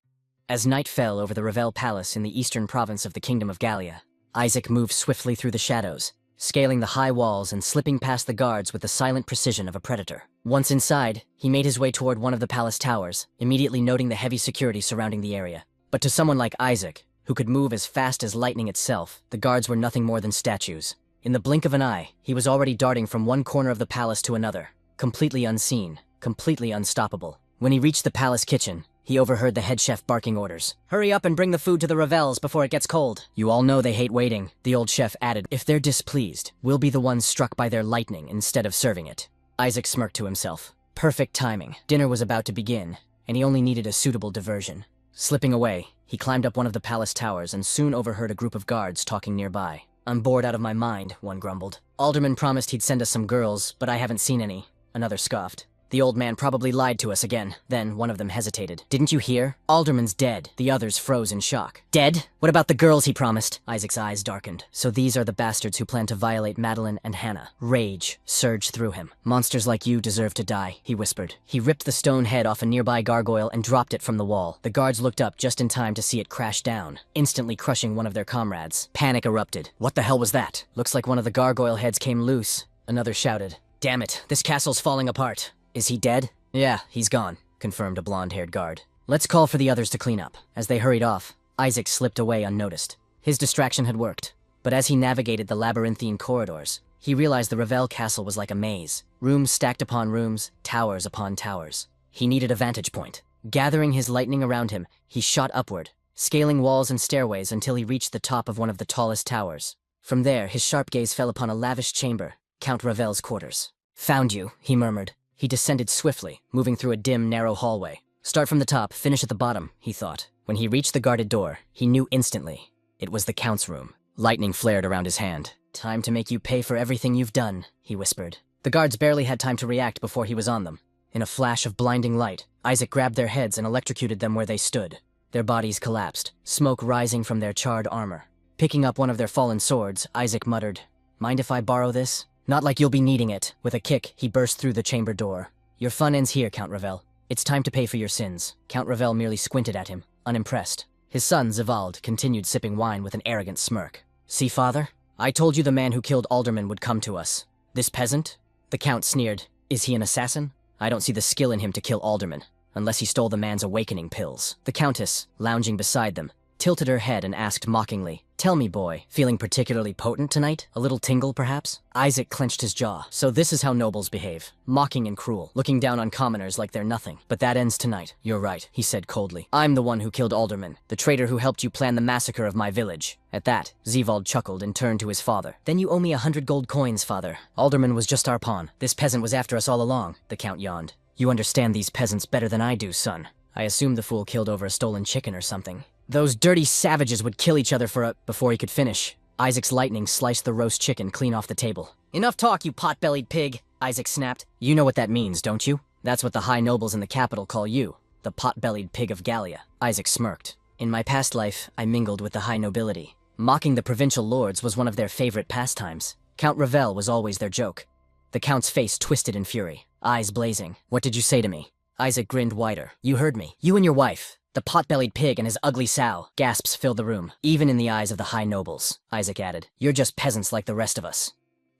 As night fell over the Revel Palace in the eastern province of the Kingdom of Gallia, Isaac moved swiftly through the shadows, scaling the high walls and slipping past the guards with the silent precision of a predator. Once inside, he made his way toward one of the palace towers, immediately noting the heavy security surrounding the area. But to someone like Isaac, who could move as fast as lightning itself, the guards were nothing more than statues. In the blink of an eye, he was already darting from one corner of the palace to another. completely unseen, completely unstoppable. When he reached the palace kitchen, he overheard the head chef barking orders. "Hurry up and bring the food to the Revels before it gets cold." "You all know they hate waiting," the old chef added. "If they're displeased, we'll be the ones struck by their lightning instead of serving it." Isaac smirked to himself. Perfect timing. Dinner was about to begin, and he only needed a suitable diversion. Slipping away, he climbed up one of the palace towers and soon overheard a group of guards talking nearby. "I'm bored out of my mind," one grumbled. "Alderman promised he'd send us some girls, but I haven't seen any," another scoffed. "The old man probably lied to us again." Then one of them hesitated. "Didn't you hear? Alderman's dead." The others froze in shock. "Dead? What about the girls he promised?" Isaac's eyes darkened. "So these are the bastards who plan to violate Madeline and Hannah." Rage surged through him. "Monsters like you deserve to die," he whispered. He ripped the stone head off a nearby gargoyle and dropped it from the wall. The guards looked up just in time to see it crash down, instantly crushing one of their comrades. Panic erupted. "What the hell was that?" "Looks like one of the gargoyle heads came loose," another shouted. "Damn it, this castle's falling apart." "Is he dead?" "Yeah, he's gone," confirmed a blonde-haired guard. "Let's call for the others to clean up." As they hurried off, Isaac slipped away unnoticed. His distraction had worked, but as he navigated the labyrinthine corridors, he realized the Revel castle was like a maze. Rooms stacked upon rooms, towers upon towers. He needed a vantage point. Gathering his lightning around him, he shot upward, scaling walls and stairways until he reached the top of one of the tallest towers. From there, his sharp gaze fell upon a lavish chamber, Count Revel's quarters. "Found you," he murmured. He descended swiftly, moving through a dim, narrow hallway. "Start from the top, finish at the bottom," he thought. When he reached the guarded door, he knew instantly. It was the Count's room. Lightning flared around his hand. "Time to make you pay for everything you've done," he whispered. The guards barely had time to react before he was on them. In a flash of blinding light, Isaac grabbed their heads and electrocuted them where they stood. Their bodies collapsed, smoke rising from their charred armor. Picking up one of their fallen swords, Isaac muttered, "Mind if I borrow this?" "Not like you'll be needing it." With a kick, he burst through the chamber door. "Your fun ends here, Count Revel. It's time to pay for your sins." Count Revel merely squinted at him, unimpressed. His son, Zivald, continued sipping wine with an arrogant smirk. "See, father? I told you the man who killed Alderman would come to us. This peasant?" The Count sneered. "Is he an assassin? I don't see the skill in him to kill Alderman, unless he stole the man's awakening pills." The Countess, lounging beside them, tilted her head and asked mockingly, "Tell me, boy, feeling particularly potent tonight? A little tingle, perhaps?" Isaac clenched his jaw. So this is how nobles behave. Mocking and cruel, looking down on commoners like they're nothing. "But that ends tonight." "You're right," he said coldly. "I'm the one who killed Alderman, the traitor who helped you plan the massacre of my village." At that, Zivald chuckled and turned to his father. "Then you owe me 100 gold coins, father. Alderman was just our pawn. This peasant was after us all along." The Count yawned. "You understand these peasants better than I do, son. I assume the fool killed over a stolen chicken or something. Those dirty savages would kill each other before he could finish." Isaac's lightning sliced the roast chicken clean off the table. "Enough talk, you pot-bellied pig," Isaac snapped. "You know what that means, don't you? That's what the high nobles in the capital call you, the pot-bellied pig of Gallia." Isaac smirked. "In my past life, I mingled with the high nobility. Mocking the provincial lords was one of their favorite pastimes. Count Revel was always their joke." The Count's face twisted in fury, eyes blazing. "What did you say to me?" Isaac grinned wider. "You heard me. You and your wife. The pot-bellied pig and his ugly sow." Gasps filled the room. "Even in the eyes of the high nobles," Isaac added. "You're just peasants like the rest of us."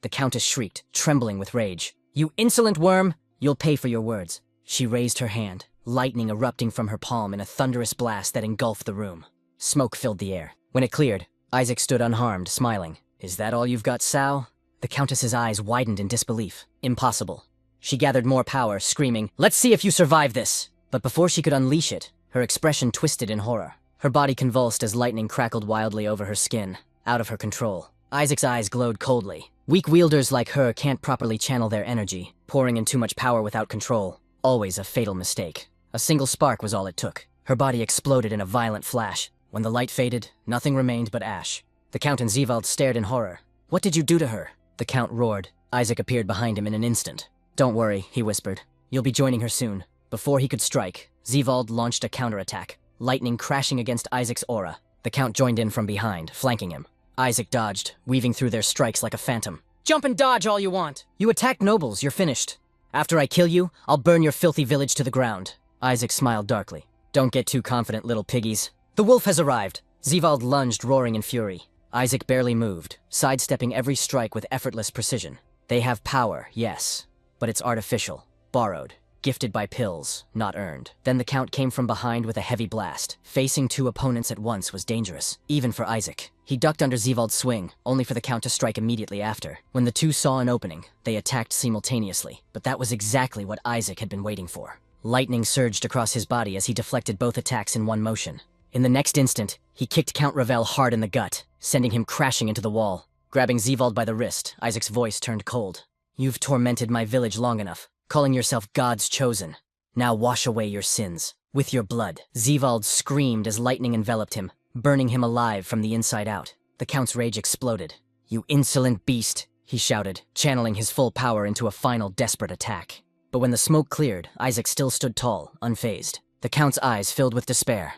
The Countess shrieked, trembling with rage. "You insolent worm! You'll pay for your words." She raised her hand, lightning erupting from her palm in a thunderous blast that engulfed the room. Smoke filled the air. When it cleared, Isaac stood unharmed, smiling. "Is that all you've got, sow?" The Countess's eyes widened in disbelief. Impossible. She gathered more power, screaming, "Let's see if you survive this!" But before she could unleash it, her expression twisted in horror. Her body convulsed as lightning crackled wildly over her skin, out of her control. Isaac's eyes glowed coldly. Weak wielders like her can't properly channel their energy, pouring in too much power without control. Always a fatal mistake. A single spark was all it took. Her body exploded in a violent flash. When the light faded, nothing remained but ash. The Count and Zivald stared in horror. "What did you do to her?" The Count roared. Isaac appeared behind him in an instant. "Don't worry," he whispered. "You'll be joining her soon." Before he could strike, Zivald launched a counterattack, lightning crashing against Isaac's aura. The Count joined in from behind, flanking him. Isaac dodged, weaving through their strikes like a phantom. "Jump and dodge all you want! You attacked nobles, you're finished. After I kill you, I'll burn your filthy village to the ground." Isaac smiled darkly. "Don't get too confident, little piggies. The wolf has arrived." Zivald lunged, roaring in fury. Isaac barely moved, sidestepping every strike with effortless precision. They have power, yes, but it's artificial, borrowed. Gifted by pills, not earned. Then the Count came from behind with a heavy blast. Facing two opponents at once was dangerous, even for Isaac. He ducked under Zevald's swing, only for the Count to strike immediately after. When the two saw an opening, they attacked simultaneously, but that was exactly what Isaac had been waiting for. Lightning surged across his body as he deflected both attacks in one motion. In the next instant, he kicked Count Ravel hard in the gut, sending him crashing into the wall. Grabbing Zevald by the wrist, Isaac's voice turned cold. "You've tormented my village long enough, calling yourself God's chosen. Now wash away your sins, with your blood." Zevald screamed as lightning enveloped him, burning him alive from the inside out. The Count's rage exploded. "You insolent beast," he shouted, channeling his full power into a final desperate attack. But when the smoke cleared, Isaac still stood tall, unfazed. The Count's eyes filled with despair.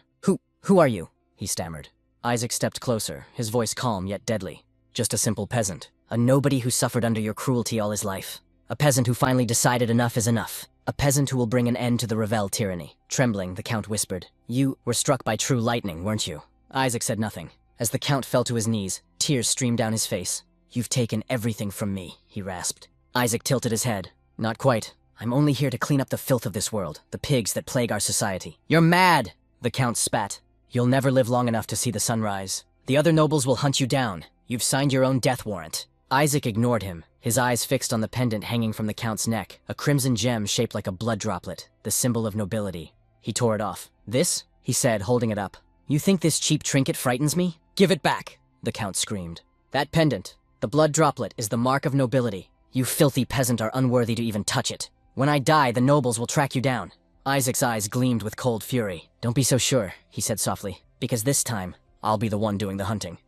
Who are you?" he stammered. Isaac stepped closer, his voice calm yet deadly. "Just a simple peasant. A nobody who suffered under your cruelty all his life. A peasant who finally decided enough is enough. A peasant who will bring an end to the Ravel tyranny." Trembling, the Count whispered, "You were struck by true lightning, weren't you?" Isaac said nothing. As the Count fell to his knees, tears streamed down his face. "You've taken everything from me," he rasped. Isaac tilted his head. "Not quite. I'm only here to clean up the filth of this world, the pigs that plague our society." "You're mad!" the Count spat. "You'll never live long enough to see the sunrise. The other nobles will hunt you down. You've signed your own death warrant." Isaac ignored him, his eyes fixed on the pendant hanging from the Count's neck, a crimson gem shaped like a blood droplet, the symbol of nobility. He tore it off. "This?" he said, holding it up. "You think this cheap trinket frightens me? Give it back!" the Count screamed. "That pendant, the blood droplet, is the mark of nobility. You filthy peasant are unworthy to even touch it. When I die, the nobles will track you down." Isaac's eyes gleamed with cold fury. "Don't be so sure," he said softly, "because this time, I'll be the one doing the hunting."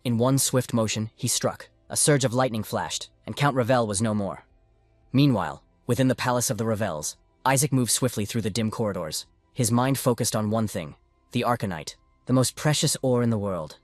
In one swift motion, he struck. A surge of lightning flashed, and Count Ravel was no more. Meanwhile, within the palace of the Ravels, Isaac moved swiftly through the dim corridors. His mind focused on one thing: the arcanite, the most precious ore in the world.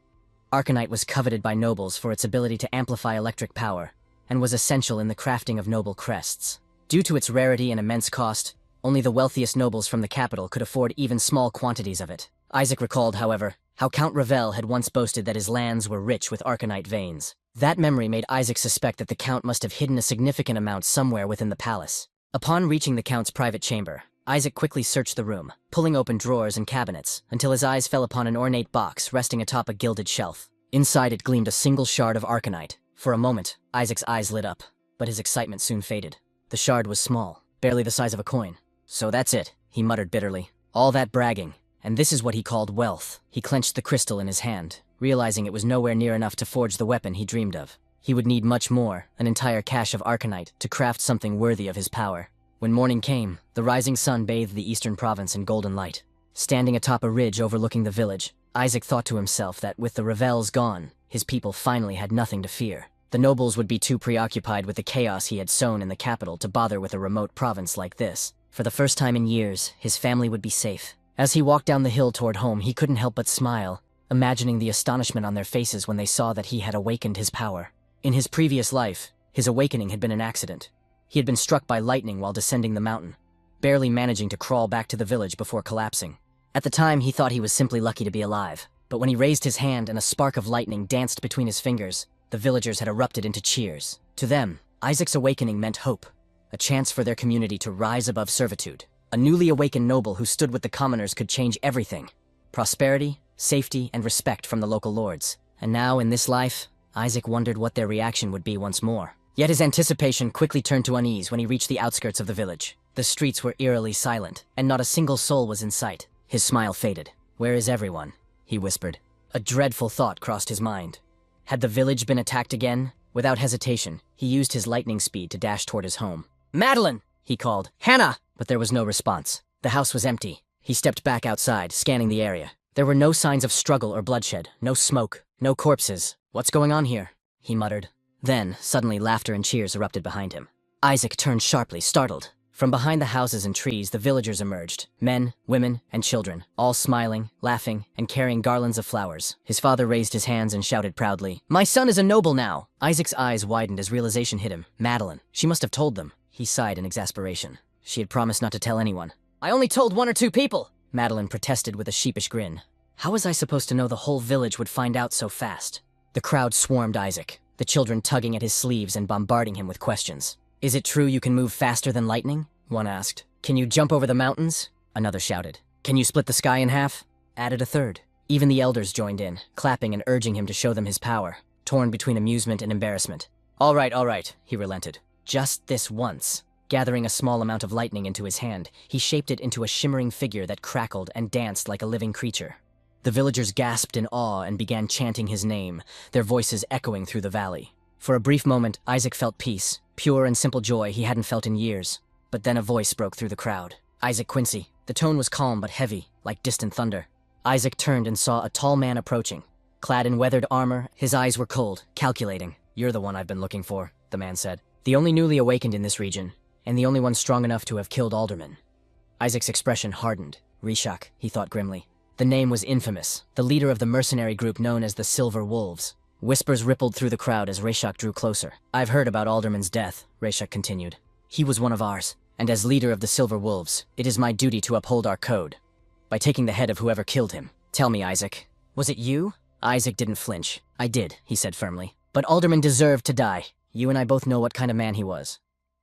Arcanite was coveted by nobles for its ability to amplify electric power, and was essential in the crafting of noble crests. Due to its rarity and immense cost, only the wealthiest nobles from the capital could afford even small quantities of it. Isaac recalled, however, how Count Ravel had once boasted that his lands were rich with arcanite veins. That memory made Isaac suspect that the Count must have hidden a significant amount somewhere within the palace. Upon reaching the Count's private chamber, Isaac quickly searched the room, pulling open drawers and cabinets, until his eyes fell upon an ornate box resting atop a gilded shelf. Inside it gleamed a single shard of arcanite. For a moment, Isaac's eyes lit up, but his excitement soon faded. The shard was small, barely the size of a coin. "So that's it," he muttered bitterly. "All that bragging, and this is what he called wealth." He clenched the crystal in his hand, realizing it was nowhere near enough to forge the weapon he dreamed of. He would need much more, an entire cache of arcanite, to craft something worthy of his power. When morning came, the rising sun bathed the eastern province in golden light. Standing atop a ridge overlooking the village, Isaac thought to himself that with the Ravels gone, his people finally had nothing to fear. The nobles would be too preoccupied with the chaos he had sown in the capital to bother with a remote province like this. For the first time in years, his family would be safe. As he walked down the hill toward home, he couldn't help but smile, imagining the astonishment on their faces when they saw that he had awakened his power. In his previous life, his awakening had been an accident. He had been struck by lightning while descending the mountain, barely managing to crawl back to the village before collapsing. At the time, he thought he was simply lucky to be alive. But when he raised his hand and a spark of lightning danced between his fingers, the villagers had erupted into cheers. To them, Isaac's awakening meant hope, a chance for their community to rise above servitude. A newly awakened noble who stood with the commoners could change everything: prosperity, safety, and respect from the local lords. And now, in this life, Isaac wondered what their reaction would be once more. Yet his anticipation quickly turned to unease when he reached the outskirts of the village. The streets were eerily silent, and not a single soul was in sight. His smile faded. "Where is everyone?" he whispered. A dreadful thought crossed his mind. Had the village been attacked again? Without hesitation, he used his lightning speed to dash toward his home. "Madeline!" he called. "Hannah!" But there was no response. The house was empty. He stepped back outside, scanning the area. There were no signs of struggle or bloodshed, no smoke, no corpses. "What's going on here?" he muttered. Then, suddenly laughter and cheers erupted behind him. Isaac turned sharply, startled. From behind the houses and trees, the villagers emerged. Men, women, and children, all smiling, laughing, and carrying garlands of flowers. His father raised his hands and shouted proudly, "My son is a noble now!" Isaac's eyes widened as realization hit him. Madeline. She must have told them. He sighed in exasperation. She had promised not to tell anyone. "I only told 1 or 2 people!" Madeline protested with a sheepish grin. "How was I supposed to know the whole village would find out so fast?" The crowd swarmed Isaac, the children tugging at his sleeves and bombarding him with questions. "Is it true you can move faster than lightning?" one asked. "Can you jump over the mountains?" Another shouted. "Can you split the sky in half?" Added a third. Even the elders joined in, clapping and urging him to show them his power, torn between amusement and embarrassment. All right, he relented. Just this once. Gathering a small amount of lightning into his hand, he shaped it into a shimmering figure that crackled and danced like a living creature. The villagers gasped in awe and began chanting his name, their voices echoing through the valley. For a brief moment, Isaac felt peace, pure and simple joy he hadn't felt in years. But then a voice broke through the crowd. Isaac Quincy. The tone was calm but heavy, like distant thunder. Isaac turned and saw a tall man approaching. Clad in weathered armor, his eyes were cold, calculating. "You're the one I've been looking for," the man said. "The only newly awakened in this region, and the only one strong enough to have killed aldermen." Isaac's expression hardened. Reshak, he thought grimly. The name was infamous, the leader of the mercenary group known as the Silver Wolves. Whispers rippled through the crowd as Reshak drew closer. "I've heard about Alderman's death," Reshak continued. "He was one of ours, and as leader of the Silver Wolves, it is my duty to uphold our code by taking the head of whoever killed him. Tell me, Isaac, was it you?" Isaac didn't flinch. "I did," he said firmly. "But Alderman deserved to die. You and I both know what kind of man he was."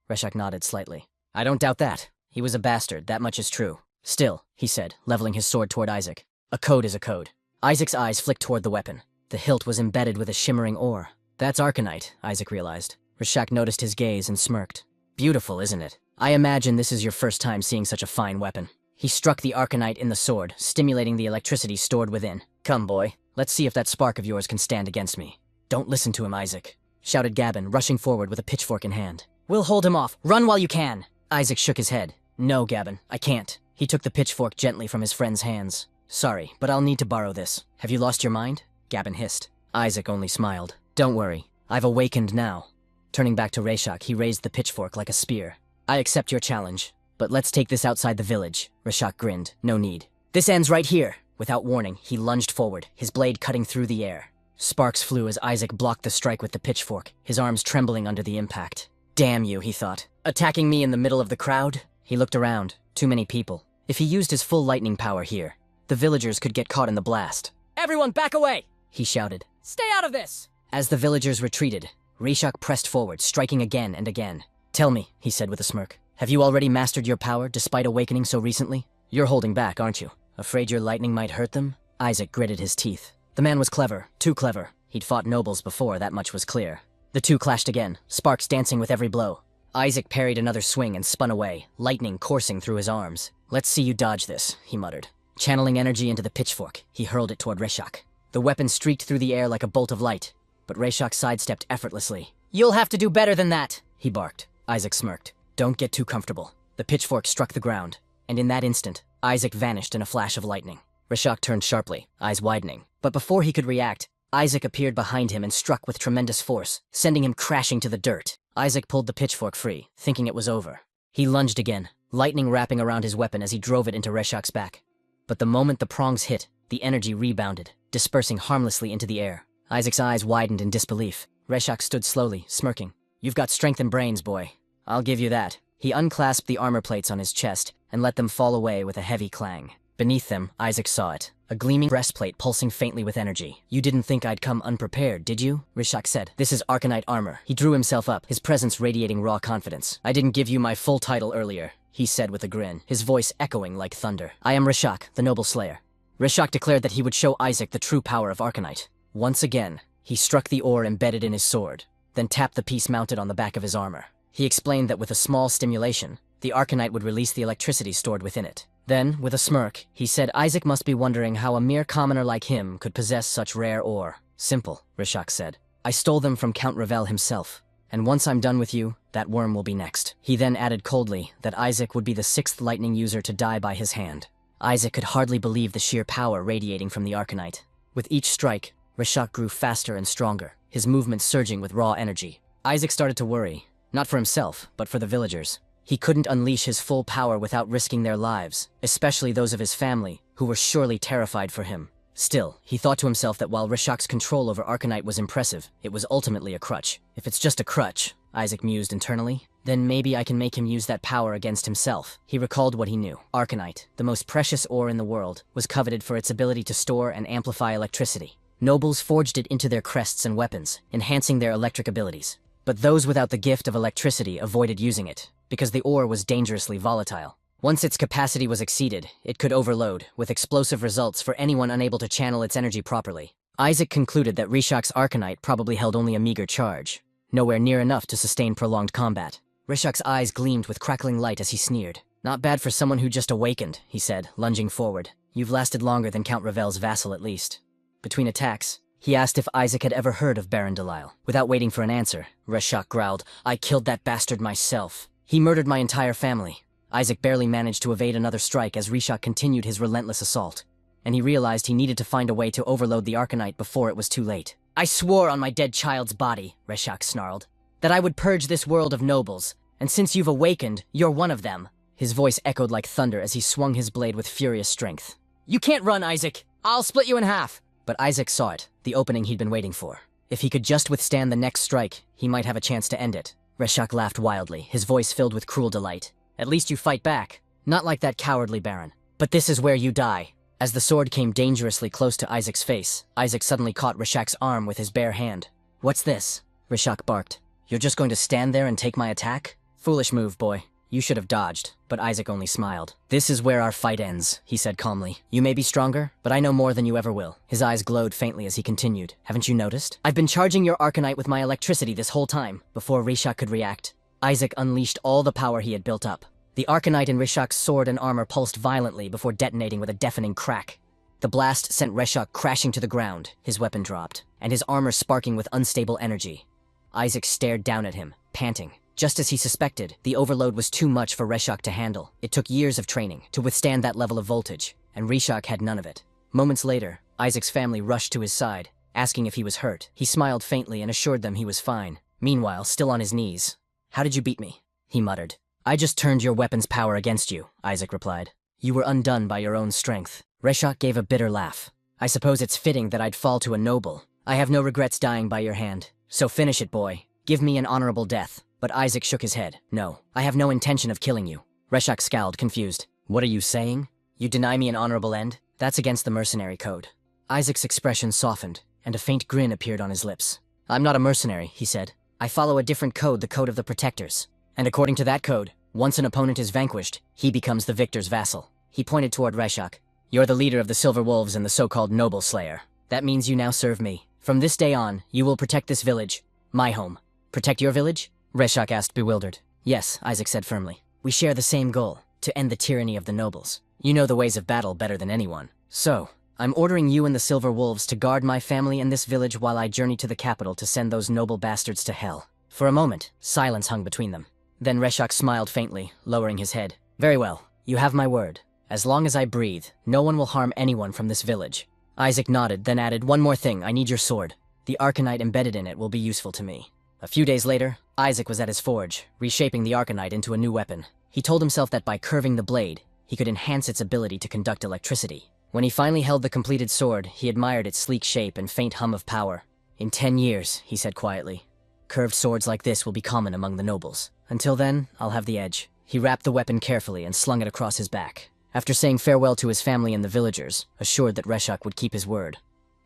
Reshak nodded slightly. "I don't doubt that. He was a bastard, that much is true. Still," he said, leveling his sword toward Isaac, "a code is a code." Isaac's eyes flicked toward the weapon. The hilt was embedded with a shimmering ore. "That's arcanite," Isaac realized. Reshak noticed his gaze and smirked. "Beautiful, isn't it? I imagine this is your first time seeing such a fine weapon." He struck the arcanite in the sword, stimulating the electricity stored within. "Come, boy, let's see if that spark of yours can stand against me." "Don't listen to him, Isaac," shouted Gavin, rushing forward with a pitchfork in hand. "We'll hold him off. Run while you can." Isaac shook his head. "No, Gavin, I can't." He took the pitchfork gently from his friend's hands. "Sorry, but I'll need to borrow this. Have you lost your mind?" Gavin hissed. Isaac only smiled. "Don't worry, I've awakened now." Turning back to Reshak, he raised the pitchfork like a spear. "I accept your challenge, but let's take this outside the village." Reshak grinned. "No need. This ends right here." Without warning, he lunged forward, his blade cutting through the air. Sparks flew as Isaac blocked the strike with the pitchfork, his arms trembling under the impact. "Damn you," he thought. "Attacking me in the middle of the crowd?" He looked around. Too many people. If he used his full lightning power here, the villagers could get caught in the blast. "Everyone back away!" he shouted. "Stay out of this!" As the villagers retreated, Reshak pressed forward, striking again and again. "Tell me," he said with a smirk, "have you already mastered your power despite awakening so recently? You're holding back, aren't you? Afraid your lightning might hurt them?" Isaac gritted his teeth. The man was clever, too clever. He'd fought nobles before, that much was clear. The two clashed again, sparks dancing with every blow. Isaac parried another swing and spun away, lightning coursing through his arms. "Let's see you dodge this," he muttered. Channeling energy into the pitchfork, he hurled it toward Reshak. The weapon streaked through the air like a bolt of light, but Reshak sidestepped effortlessly. "You'll have to do better than that," he barked. Isaac smirked. "Don't get too comfortable." The pitchfork struck the ground, and in that instant, Isaac vanished in a flash of lightning. Reshak turned sharply, eyes widening. But before he could react, Isaac appeared behind him and struck with tremendous force, sending him crashing to the dirt. Isaac pulled the pitchfork free, thinking it was over. He lunged again, lightning wrapping around his weapon as he drove it into Reshak's back. But the moment the prongs hit, the energy rebounded, dispersing harmlessly into the air. Isaac's eyes widened in disbelief. Reshak stood slowly, smirking. "You've got strength and brains, boy. I'll give you that." He unclasped the armor plates on his chest and let them fall away with a heavy clang. Beneath them, Isaac saw it, a gleaming breastplate pulsing faintly with energy. "You didn't think I'd come unprepared, did you?" Reshak said. "This is arcanite armor." He drew himself up, his presence radiating raw confidence. "I didn't give you my full title earlier," he said with a grin, his voice echoing like thunder. "I am Reshak, the Noble Slayer." Reshak declared that he would show Isaac the true power of arcanite. Once again, he struck the ore embedded in his sword, then tapped the piece mounted on the back of his armor. He explained that with a small stimulation, the arcanite would release the electricity stored within it. Then, with a smirk, he said Isaac must be wondering how a mere commoner like him could possess such rare ore. "Simple," Reshak said. "I stole them from Count Ravel himself, and once I'm done with you, that worm will be next." He then added coldly that Isaac would be the 6th lightning user to die by his hand. Isaac could hardly believe the sheer power radiating from the arcanite. With each strike, Reshak grew faster and stronger, his movements surging with raw energy. Isaac started to worry, not for himself, but for the villagers. He couldn't unleash his full power without risking their lives, especially those of his family, who were surely terrified for him. Still, he thought to himself that while Reshak's control over arcanite was impressive, it was ultimately a crutch. "If it's just a crutch," Isaac mused internally, "then maybe I can make him use that power against himself." He recalled what he knew. Arcanite, the most precious ore in the world, was coveted for its ability to store and amplify electricity. Nobles forged it into their crests and weapons, enhancing their electric abilities. But those without the gift of electricity avoided using it, because the ore was dangerously volatile. Once its capacity was exceeded, it could overload, with explosive results for anyone unable to channel its energy properly. Isaac concluded that Rishak's Arcanite probably held only a meager charge, nowhere near enough to sustain prolonged combat. Rishak's eyes gleamed with crackling light as he sneered. "Not bad for someone who just awakened," he said, lunging forward. "You've lasted longer than Count Ravel's vassal at least." Between attacks, he asked if Isaac had ever heard of Baron Delisle. Without waiting for an answer, Rishak growled, "I killed that bastard myself. He murdered my entire family." Isaac barely managed to evade another strike as Rishak continued his relentless assault, and he realized he needed to find a way to overload the Arcanite before it was too late. "I swore on my dead child's body," Rishak snarled, "that I would purge this world of nobles, and since you've awakened, you're one of them." His voice echoed like thunder as he swung his blade with furious strength. "You can't run, Isaac! I'll split you in half!" But Isaac saw it, the opening he'd been waiting for. If he could just withstand the next strike, he might have a chance to end it. Rishak laughed wildly, his voice filled with cruel delight. "At least you fight back. Not like that cowardly Baron. But this is where you die." As the sword came dangerously close to Isaac's face, Isaac suddenly caught Rishak's arm with his bare hand. "What's this?" Rishak barked. "You're just going to stand there and take my attack? Foolish move, boy. You should have dodged." But Isaac only smiled. "This is where our fight ends," he said calmly. "You may be stronger, but I know more than you ever will." His eyes glowed faintly as he continued. "Haven't you noticed? I've been charging your Arcanite with my electricity this whole time." Before Rishak could react, Isaac unleashed all the power he had built up. The Arcanite in Rishak's sword and armor pulsed violently before detonating with a deafening crack. The blast sent Rishak crashing to the ground, his weapon dropped, and his armor sparking with unstable energy. Isaac stared down at him, panting. Just as he suspected, the overload was too much for Rishak to handle. It took years of training to withstand that level of voltage, and Rishak had none of it. Moments later, Isaac's family rushed to his side, asking if he was hurt. He smiled faintly and assured them he was fine. Meanwhile, still on his knees, "How did you beat me?" he muttered. "I just turned your weapon's power against you," Isaac replied. "You were undone by your own strength." Rishak gave a bitter laugh. "I suppose it's fitting that I'd fall to a noble. I have no regrets dying by your hand. So finish it, boy. Give me an honorable death." But Isaac shook his head. "No, I have no intention of killing you." Rishak scowled, confused. "What are you saying? You deny me an honorable end? That's against the mercenary code." Isaac's expression softened, and a faint grin appeared on his lips. "I'm not a mercenary," he said. "I follow a different code, the code of the Protectors. And according to that code, once an opponent is vanquished, he becomes the victor's vassal." He pointed toward Rishak. "You're the leader of the Silver Wolves and the so-called Noble Slayer. That means you now serve me. From this day on, you will protect this village, my home." "Protect your village?" Rishak asked, bewildered. "Yes," Isaac said firmly. "We share the same goal, to end the tyranny of the nobles. You know the ways of battle better than anyone. So, I'm ordering you and the Silver Wolves to guard my family and this village while I journey to the capital to send those noble bastards to hell." For a moment, silence hung between them. Then Rishak smiled faintly, lowering his head. "Very well, you have my word. As long as I breathe, no one will harm anyone from this village." Isaac nodded, then added, "One more thing, I need your sword. The Arcanite embedded in it will be useful to me." A few days later, Isaac was at his forge, reshaping the Arcanite into a new weapon. He told himself that by curving the blade, he could enhance its ability to conduct electricity. When he finally held the completed sword, he admired its sleek shape and faint hum of power. "In 10 years, he said quietly, "curved swords like this will be common among the nobles. Until then, I'll have the edge." He wrapped the weapon carefully and slung it across his back. After saying farewell to his family and the villagers, assured that Rishak would keep his word,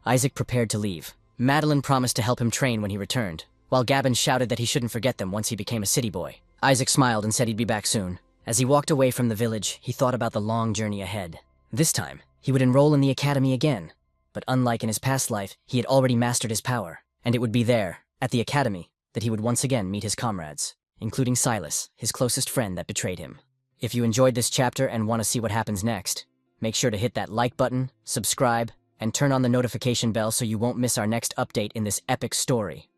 Isaac prepared to leave. Madeline promised to help him train when he returned, while Gabin shouted that he shouldn't forget them once he became a city boy. Isaac smiled and said he'd be back soon. As he walked away from the village, he thought about the long journey ahead. This time, he would enroll in the academy again. But unlike in his past life, he had already mastered his power, and it would be there, at the academy, that he would once again meet his comrades, including Silas, his closest friend that betrayed him. If you enjoyed this chapter and want to see what happens next, make sure to hit that like button, subscribe, and turn on the notification bell so you won't miss our next update in this epic story.